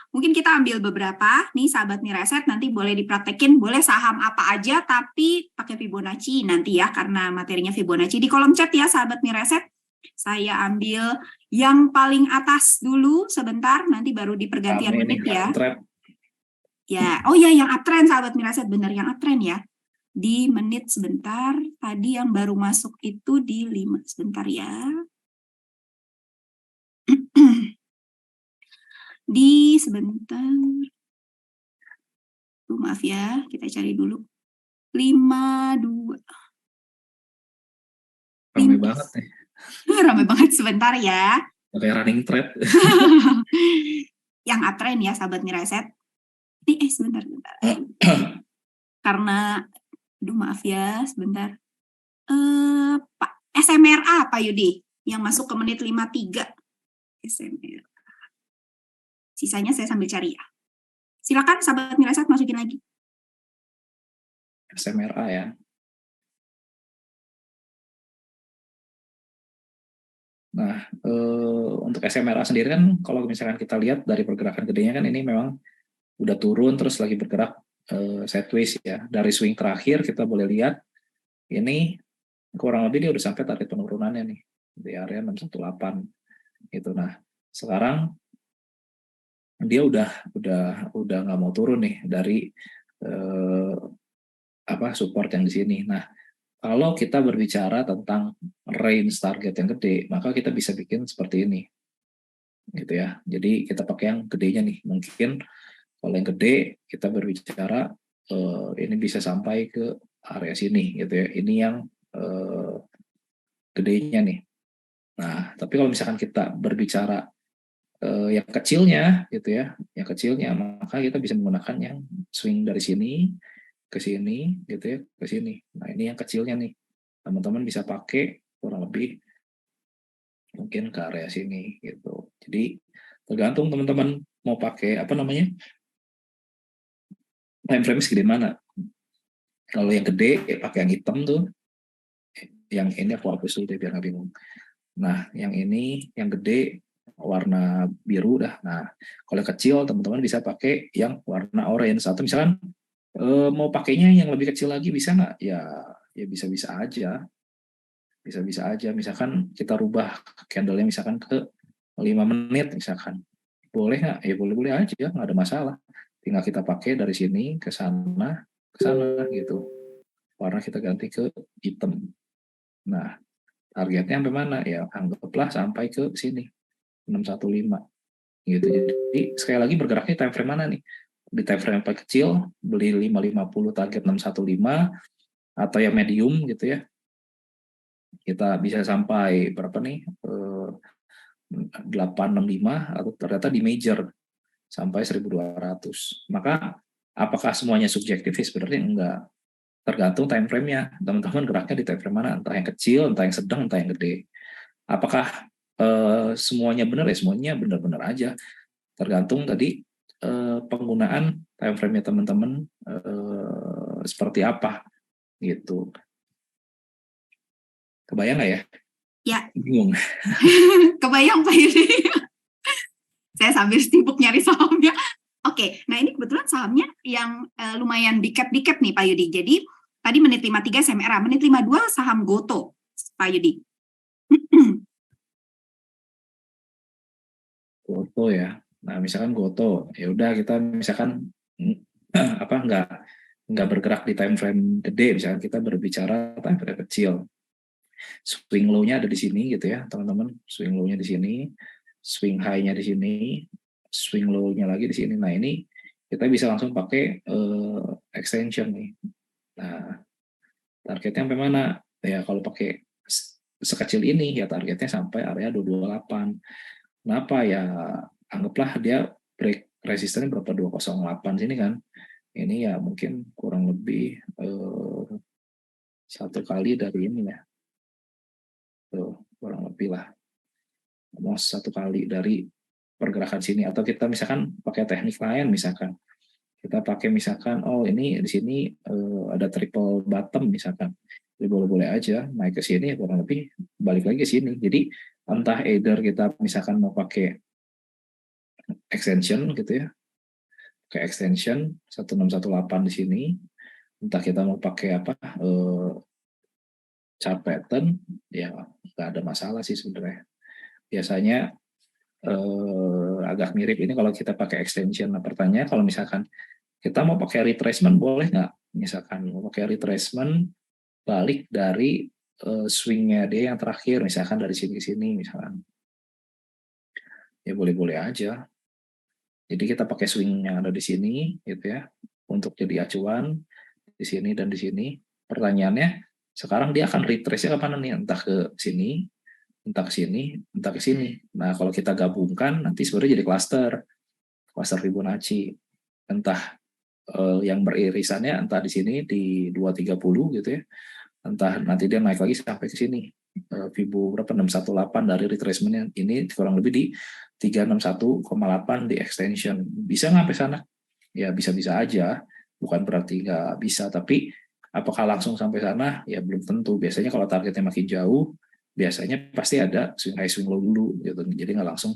S1: Mungkin kita ambil beberapa nih sahabat Mireset, nanti boleh dipraktekin, boleh saham apa aja tapi pakai Fibonacci nanti ya, karena materinya Fibonacci. Di kolom chat ya sahabat Mireset. Saya ambil yang paling atas dulu sebentar, nanti baru di pergantian menit ya. Ya, oh ya, yang uptrend sahabat Miraset, benar yang uptrend ya. Di menit sebentar, tadi yang baru masuk itu di 5, sebentar ya. Di sebentar. Maaf ya, kita cari dulu. 5, 2.
S2: Ramai banget nih.
S1: Ramai banget sebentar ya.
S2: Kayak running thread.
S1: Yang uptrend ya sahabat Miraset. Sebentar. Karena, maaf ya, sebentar. Pak SMRA Pak Yudi yang masuk ke menit 53. SMRA. Sisanya saya sambil cari ya. Silakan sahabat Miraset masukin lagi.
S2: SMRA ya. Nah, untuk SMRA sendiri kan kalau misalkan kita lihat dari pergerakan gedenya kan ini memang udah turun terus lagi bergerak sideways ya. Dari swing terakhir kita boleh lihat ini kurang lebih dia udah sampai target penurunannya nih di area 618 gitu. Nah, sekarang dia udah nggak mau turun nih dari support yang di sini. Nah, kalau kita berbicara tentang range target yang gede, maka kita bisa bikin seperti ini. Gitu ya. Jadi kita pakai yang gedenya nih. Mungkin kalau yang gede kita berbicara ini bisa sampai ke area sini gitu ya. Ini yang gedenya nih. Nah, tapi kalau misalkan kita berbicara yang kecilnya gitu ya, yang kecilnya, maka kita bisa menggunakan yang swing dari sini ke sini gitu ya, ke sini. Nah, ini yang kecilnya nih. Teman-teman bisa pakai kurang lebih mungkin ke area sini gitu. Jadi tergantung teman-teman mau pakai apa namanya, time frame segede mana. Kalau yang gede pakai yang hitam tuh, yang ini aku hapus dulu deh biar nggak bingung. Nah, yang ini yang gede warna biru dah. Nah, kalau yang kecil teman-teman bisa pakai yang warna orange, atau misalkan mau pakainya yang lebih kecil lagi bisa nggak? Ya, ya bisa-bisa aja, bisa-bisa aja. Misalkan kita rubah candle-nya misalkan ke 5 menit misalkan, boleh nggak? Ya boleh-boleh aja, nggak ada masalah. Tinggal kita pakai dari sini ke sana gitu. Warna kita ganti ke hitam. Nah, targetnya sampai mana? Ya anggaplah sampai ke sini, 615 gitu. Jadi sekali lagi bergeraknya time frame mana nih? Di time frame yang paling kecil beli 550 target 615, atau yang medium gitu ya. Kita bisa sampai berapa nih? 865, atau ternyata di major sampai 1200. Maka apakah semuanya subjektif? Sebenarnya enggak. Tergantung time frame-nya. Teman-teman geraknya di time frame mana? Entah yang kecil, entah yang sedang, entah yang gede. Apakah semuanya benar? Ya semuanya benar-benar aja. Tergantung tadi penggunaan time frame-nya teman-teman seperti apa gitu. Kebayang nggak ya?
S1: Ya,
S2: Bingung.
S1: kebayang Pak Yudi. Saya sambil sibuk nyari sahamnya. Oke, nah ini kebetulan sahamnya yang lumayan di-cap nih Pak Yudi. Jadi tadi menit 53 SMRA, menit 52 saham Goto, Pak Yudi.
S2: Goto ya. Nah, misalkan Goto, ya udah kita misalkan apa nggak bergerak di time frame gede, misalkan kita berbicara time frame kecil. Swing low-nya ada di sini gitu ya, teman-teman. Swing low-nya di sini, swing high-nya di sini, swing low-nya lagi di sini. Nah, ini kita bisa langsung pakai extension nih. Nah, targetnya sampai mana? Ya kalau pakai sekecil ini ya targetnya sampai area 228. Kenapa ya? Anggaplah dia break resistennya berapa, 208 sini kan. Ini ya mungkin kurang lebih satu kali dari ini ya. Tuh, kurang lebih lah. Mau satu kali dari pergerakan sini, atau kita misalkan pakai teknik lain, misalkan kita pakai misalkan ini di sini ada triple bottom misalkan, jadi boleh-boleh aja naik ke sini kurang lebih balik lagi ke sini. Jadi entah either kita misalkan mau pakai extension gitu ya, kayak extension 1618 di sini, entah kita mau pakai apa chart pattern, ya nggak ada masalah sih sebenarnya. Biasanya agak mirip ini kalau kita pakai extension. Nah, pertanyaannya kalau misalkan kita mau pakai retracement boleh nggak? Misalkan mau pakai retracement balik dari swingnya dia yang terakhir, misalkan dari sini ke sini misalkan, ya boleh-boleh aja. Jadi kita pakai swing yang ada di sini gitu ya untuk jadi acuan di sini dan di sini. Pertanyaannya sekarang dia akan retrace-nya ke mana nih? Entah ke sini, entah ke sini, entah ke sini. Nah, kalau kita gabungkan nanti sebenarnya jadi cluster Fibonacci. Entah yang beririsannya entah di sini di 230 gitu ya. Entah nanti dia naik lagi sampai ke sini. Fibo berapa, 618 dari retracement ini kurang lebih di 361,8 di extension. Bisa nggak sampai sana? Ya bisa-bisa aja, bukan berarti nggak bisa, tapi apakah langsung sampai sana? Ya belum tentu. Biasanya kalau targetnya makin jauh, biasanya pasti ada swing high swing low dulu gitu. Jadi nggak langsung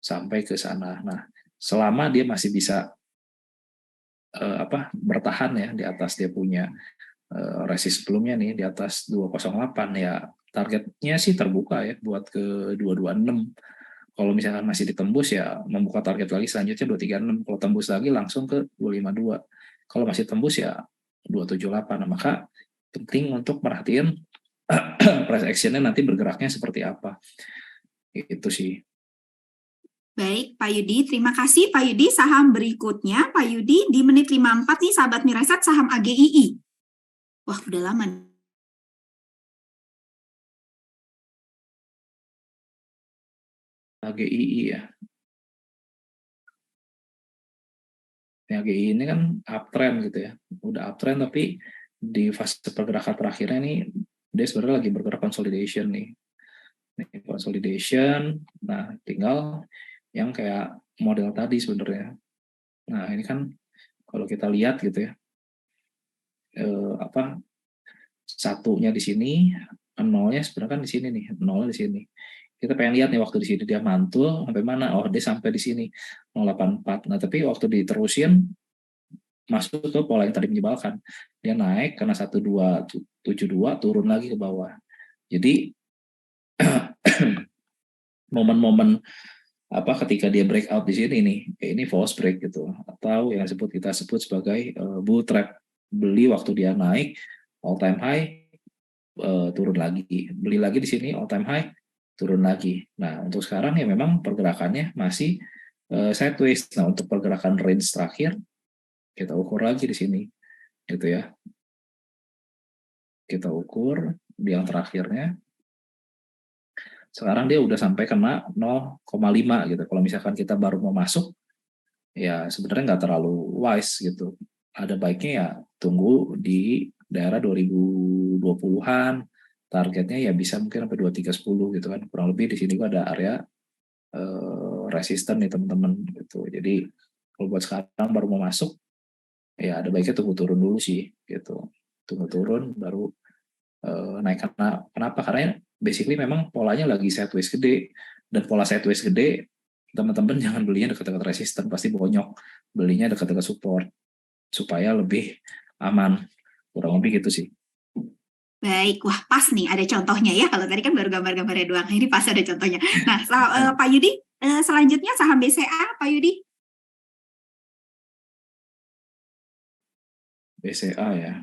S2: sampai ke sana. Nah, selama dia masih bisa bertahan ya di atas dia punya resist sebelumnya nih di atas 208, ya targetnya sih terbuka ya buat ke 226. Kalau misalkan masih ditembus ya membuka target lagi selanjutnya 236. Kalau tembus lagi langsung ke 252. Kalau masih tembus ya 278. Nah, maka penting untuk merhatiin price actionnya nanti bergeraknya seperti apa. Itu sih.
S1: Baik, Pak Yudi. Terima kasih, Pak Yudi. Saham berikutnya, Pak Yudi, di menit 54 nih, sahabat Mirasat, saham AGII. Wah, udah lama.
S2: AGII ya. GI ini kan uptrend gitu ya, udah uptrend tapi di fase pergerakan terakhirnya nih dia sebenarnya lagi bergerak consolidation nih. Consolidation, nah tinggal yang kayak model tadi sebenarnya. Nah ini kan kalau kita lihat gitu ya, apa satunya di sini, nolnya sebenarnya kan di sini nih, nolnya di sini. Kita pengen lihat nih waktu di sini dia mantul sampai mana? Oh dia sampai di sini 084. Nah tapi waktu diterusin masuk ke pola yang tadi menyebalkan, dia naik karena 1272 turun lagi ke bawah. Jadi momen-momen apa ketika dia breakout di sini nih, ini false break gitu, atau yang kita sebut sebagai bull trap, beli waktu dia naik all time high, turun lagi, beli lagi di sini all time high, turun lagi. Nah untuk sekarang ya memang pergerakannya masih sideways. Nah untuk pergerakan range terakhir kita ukur lagi di sini gitu ya, kita ukur di yang terakhirnya. Sekarang dia udah sampai kena 0,5 gitu. Kalau misalkan kita baru mau masuk, ya sebenarnya nggak terlalu wise gitu. Ada baiknya ya tunggu di daerah 2020-an, targetnya ya bisa mungkin sampai 2310 gitu kan. Kurang lebih di sini gua ada area resisten nih teman-teman gitu. Jadi kalau buat sekarang baru mau masuk, ya ada baiknya tunggu turun dulu sih gitu. Tunggu turun baru naik. Karena kenapa? Karena basically memang polanya lagi sideways gede, dan pola sideways gede teman-teman jangan belinya dekat-dekat resisten, pasti bonyok. Belinya dekat-dekat support supaya lebih aman. Kurang lebih gitu sih.
S1: Baik, wah pas nih ada contohnya ya. Kalau tadi kan baru gambar-gambarnya doang, ini pas ada contohnya. Nah, Pak Yudi, selanjutnya saham BCA, Pak Yudi.
S2: BCA ya.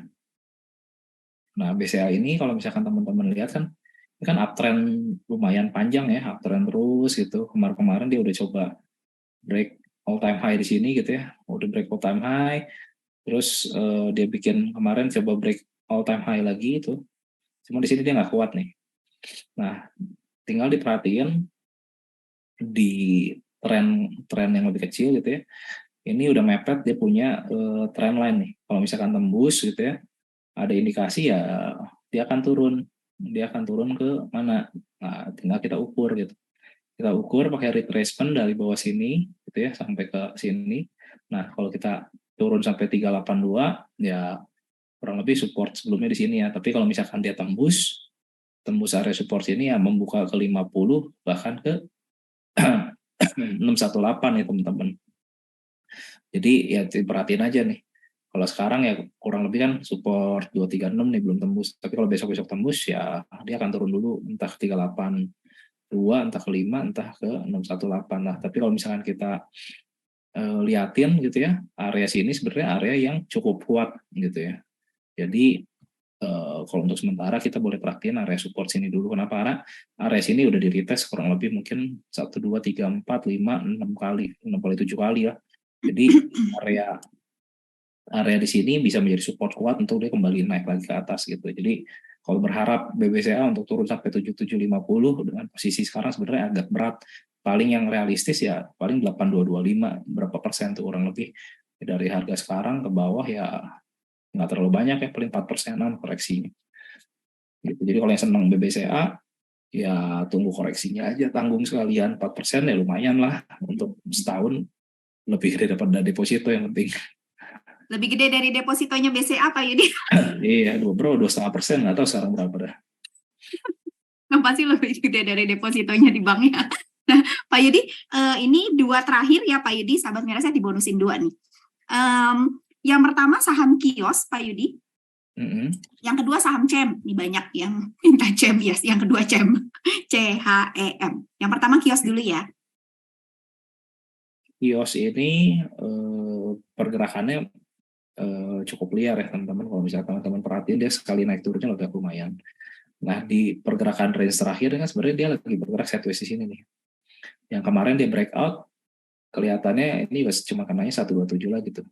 S2: Nah BCA ini kalau misalkan teman-teman lihat kan, ini kan uptrend lumayan panjang ya, uptrend terus gitu. Kemarin-kemarin dia udah coba break all time high di sini gitu ya, udah break all time high. Terus dia bikin kemarin coba break all time high lagi itu. Cuma di sini dia nggak kuat nih. Nah, tinggal diperhatiin di tren yang lebih kecil gitu ya. Ini udah mepet, dia punya trend line nih. Kalau misalkan tembus gitu ya, ada indikasi ya dia akan turun. Dia akan turun ke mana? Nah, tinggal kita ukur gitu. Kita ukur pakai retracement dari bawah sini gitu ya sampai ke sini. Nah, kalau kita turun sampai 382 ya kurang lebih support sebelumnya di sini ya. Tapi kalau misalkan dia tembus area support sini ya membuka ke 50 bahkan ke 618 ya teman-teman. Jadi ya diperhatiin aja nih. Kalau sekarang ya kurang lebih kan support 236 nih belum tembus. Tapi kalau besok-besok tembus ya dia akan turun dulu entah ke 382, entah ke 5, entah ke 618 lah. Tapi kalau misalkan kita liatin gitu ya, area sini sebenarnya area yang cukup kuat gitu ya. Jadi kalau untuk sementara kita boleh perhatiin area support sini dulu. Kenapa? Karena area sini udah di retest kurang lebih mungkin 1, 2, 3, 4, 5, 6 kali, 6 kali 7 kali ya. Jadi area di sini bisa menjadi support kuat untuk dia kembali naik lagi ke atas gitu. Jadi kalau berharap BBCA untuk turun sampai 7750 dengan posisi sekarang sebenarnya agak berat. Paling yang realistis ya paling 8225, berapa persen tuh kurang lebih dari harga sekarang ke bawah ya nggak terlalu banyak ya, paling 4%-an koreksinya. Gitu. Jadi kalau yang senang BBCA ya tunggu koreksinya aja, tanggung sekalian 4% ya lumayan lah untuk setahun, lebih gede daripada deposito yang penting.
S1: Lebih gede dari depositonya BCA, Pak Yudi.
S2: Iya, 2,5%, nggak tahu sekarang berapa dah.
S1: Pasti lebih gede dari depositonya di banknya. Nah, Pak Yudi, ini dua terakhir ya Pak Yudi, sahabat merah saya dibonusin dua nih. Yang pertama saham kios, Pak Yudi. Yang kedua saham CEM, ini banyak yang minta CEM, yes. Yang kedua CEM, CHEM. Yang pertama kios dulu ya.
S2: Kios ini pergerakannya cukup liar ya teman-teman. Kalau misalnya teman-teman perhatiin dia sekali naik turunnya agak lumayan. Nah di pergerakan range terakhir kan sebenarnya dia lagi bergerak sideways di sini nih. Yang kemarin dia breakout, kelihatannya ini cuma kenanya 127 lah gitu.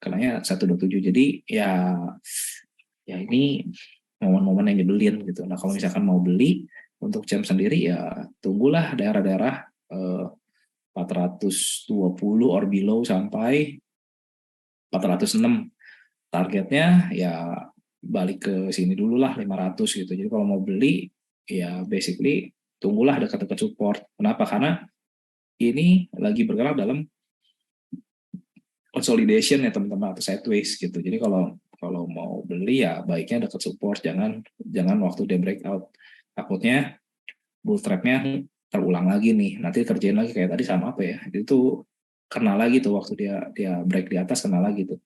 S2: Kenanya 127. Jadi ya ini momen-momen yang nyebelin gitu. Nah kalau misalkan mau beli untuk CEM sendiri ya tunggulah daerah-daerah 420 or below sampai 406. Targetnya ya balik ke sini dulu lah 500 gitu. Jadi kalau mau beli ya basically tunggulah dekat-dekat support. Kenapa? Karena ini lagi bergerak dalam consolidation ya teman-teman, atau sideways gitu. Jadi kalau kalau mau beli ya baiknya dekat support, jangan waktu dia breakout. Takutnya bull trap-nya terulang lagi nih. Nanti kerjain lagi kayak tadi sama apa ya? Itu kena lagi tuh waktu dia dia break di atas, kena lagi tuh.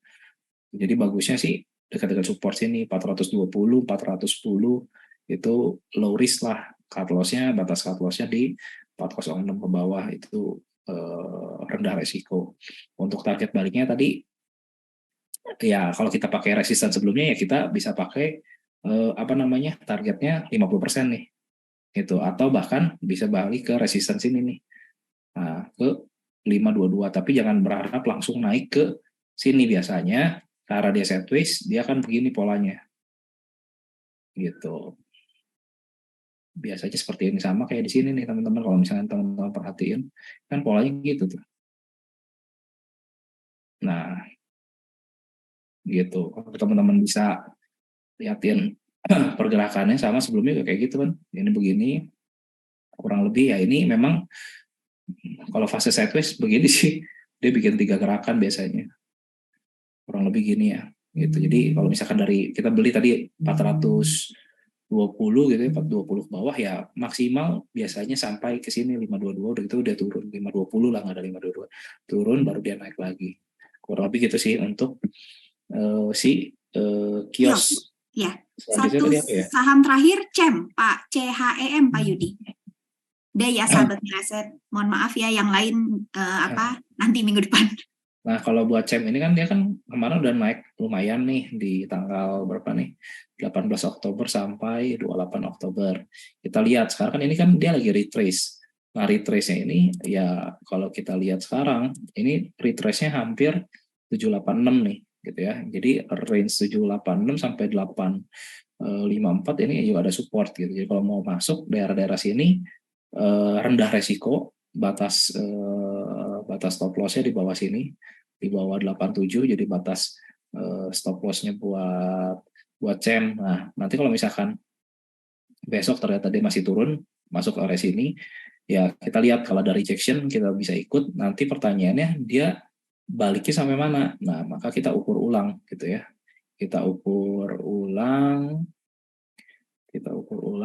S2: Jadi bagusnya sih dekat-dekat support sini 420, 410 itu low risk lah. Cut loss-nya, batas cut loss-nya di 406 ke bawah itu rendah resiko. Untuk target baliknya tadi ya kalau kita pakai resisten sebelumnya ya kita bisa pakai apa namanya targetnya 50% nih gitu, atau bahkan bisa balik ke resisten sini nih. Nah, ke 522, tapi jangan berharap langsung naik ke sini. Biasanya cara dia sideways dia akan begini polanya gitu. Biasanya seperti ini, sama kayak di sini nih teman-teman, kalau misalnya teman-teman perhatiin kan polanya gitu tuh. Nah gitu, kalau teman-teman bisa liatin pergerakannya sama sebelumnya kayak gitu kan, ini begini kurang lebih ya. Ini memang kalau fase sideways begini sih dia bikin 3 gerakan biasanya kurang lebih gini ya gitu. Jadi kalau misalkan dari kita beli tadi 420 gitu ya, 420 ke bawah ya maksimal biasanya sampai ke sini 522, udah gitu udah turun 520 lah, nggak ada 522, turun baru dia naik lagi. Kurang lebih gitu sih untuk
S1: Kios.
S2: kios.
S1: Ya.
S2: Selanjutnya
S1: Satu
S2: tadi apa ya?
S1: saham terakhir CHEM, Pak CHEM, Pak Yudi. Udah ya sahabat Miraset, mohon maaf ya yang lain nanti minggu depan.
S2: Nah, kalau buat CEM ini kan dia kan kemarin udah naik lumayan nih di tanggal berapa nih? 18 Oktober sampai 28 Oktober. Kita lihat sekarang kan ini kan dia lagi retrace. Nah, retrace-nya ini ya kalau kita lihat sekarang ini retrace-nya hampir 786 nih gitu ya. Jadi range 786 sampai 854 ini juga ada support gitu. Jadi kalau mau masuk daerah-daerah sini rendah resiko, batas stop loss-nya di bawah sini, di bawah 87, jadi batas stop loss-nya buat CEM. Nah, nanti kalau misalkan besok ternyata dia masih turun masuk area sini, ya kita lihat kalau ada rejection kita bisa ikut. Nanti pertanyaannya dia baliknya sampai mana? Nah, maka kita ukur ulang gitu ya. Kita ukur ulang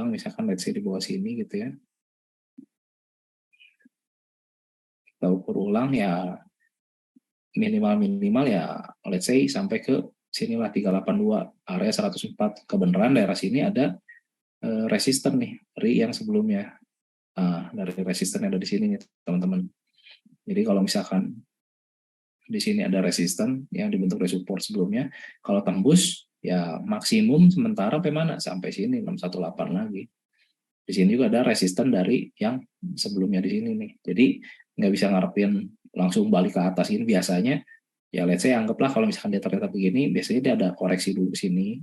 S2: misalkan let's say di bawah sini gitu ya. Kita ukur ulang ya minimal ya let's say sampai ke sinilah 382, area 104. Kebenaran daerah sini ada resisten nih dari yang sebelumnya. Dari resisten ada di sini nih teman-teman. Jadi kalau misalkan di sini ada resisten yang dibentuk dari support sebelumnya, kalau tembus ya maksimum sementara sampai mana? Sampai sini 618 lagi. Di sini juga ada resisten dari yang sebelumnya di sini nih. Jadi nggak bisa ngarepin langsung balik ke atas ini. Biasanya ya let's say anggaplah kalau misalkan dia ternyata begini, biasanya dia ada koreksi dulu sini,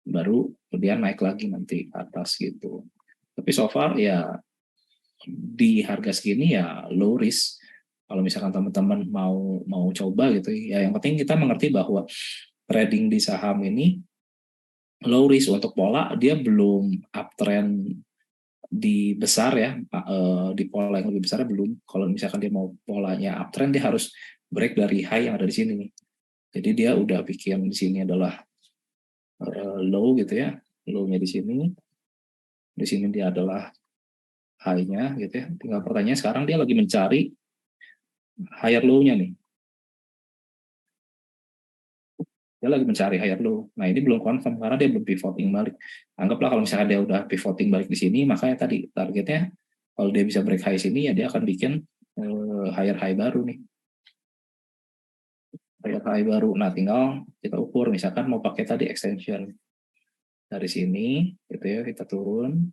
S2: baru kemudian naik lagi nanti ke atas gitu. Tapi so far ya di harga segini ya low risk. Kalau misalkan teman-teman mau coba gitu ya, yang penting kita mengerti bahwa trading di saham ini low risk. Untuk pola dia belum uptrend di besar ya, di pola yang lebih besar belum. Kalau misalkan dia mau polanya uptrend, dia harus break dari high yang ada di sini nih. Jadi dia udah bikin di sini adalah low gitu ya, low-nya di sini dia adalah high-nya gitu ya. Tinggal pertanyaan sekarang dia lagi mencari higher low-nya nih. Dia lagi mencari higher low. Nah ini belum confirm karena dia belum pivoting balik. Anggaplah kalau misalkan dia udah pivoting balik di sini, makanya tadi targetnya kalau dia bisa break high sini ya dia akan bikin higher high baru nih. Higher high baru. Nah tinggal kita ukur misalkan mau pakai tadi extension dari sini gitu ya, kita turun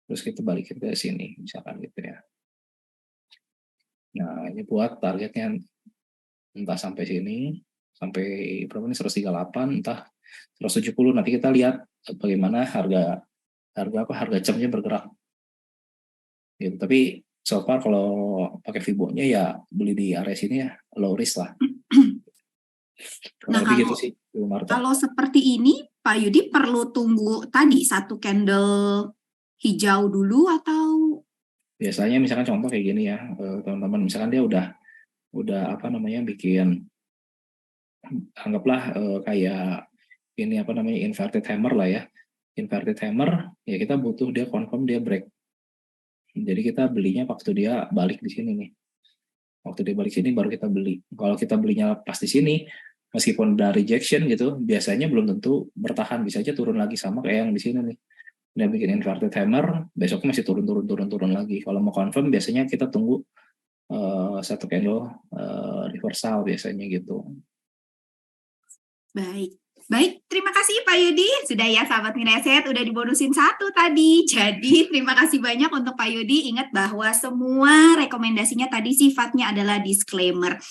S2: terus kita balikin ke sini misalkan gitu ya. Nah ini buat targetnya entah sampai sini, sampai berapa nih, 138, entah 170. Nanti kita lihat bagaimana harga jamnya bergerak gitu. Tapi So far kalau pakai Fibo-nya ya beli di area sini ya low risk lah.
S1: Nah,
S2: Kurang lebih gitu sih, Bu Marta.
S1: kalau seperti ini, Pak Yudi perlu tunggu tadi satu candle hijau dulu atau
S2: Biasanya misalkan contoh kayak gini ya, teman-teman, misalkan dia udah apa namanya bikin, anggaplah kayak ini apa namanya inverted hammer lah ya. Inverted hammer ya kita butuh dia confirm dia break. Jadi kita belinya waktu dia balik di sini nih. Waktu dia balik sini baru kita beli. Kalau kita belinya pas di sini, meskipun ada rejection gitu, biasanya belum tentu bertahan, bisa aja turun lagi sama kayak yang di sini nih. Dia bikin inverted hammer, besoknya masih turun lagi. Kalau mau confirm biasanya kita tunggu satu candle reversal biasanya gitu.
S1: baik? Baik, terima kasih Pak Yudi. Sudah ya sahabat Mineset, udah dibonusin 1 tadi. Jadi terima kasih banyak untuk Pak Yudi. Ingat bahwa semua rekomendasinya tadi sifatnya adalah disclaimer.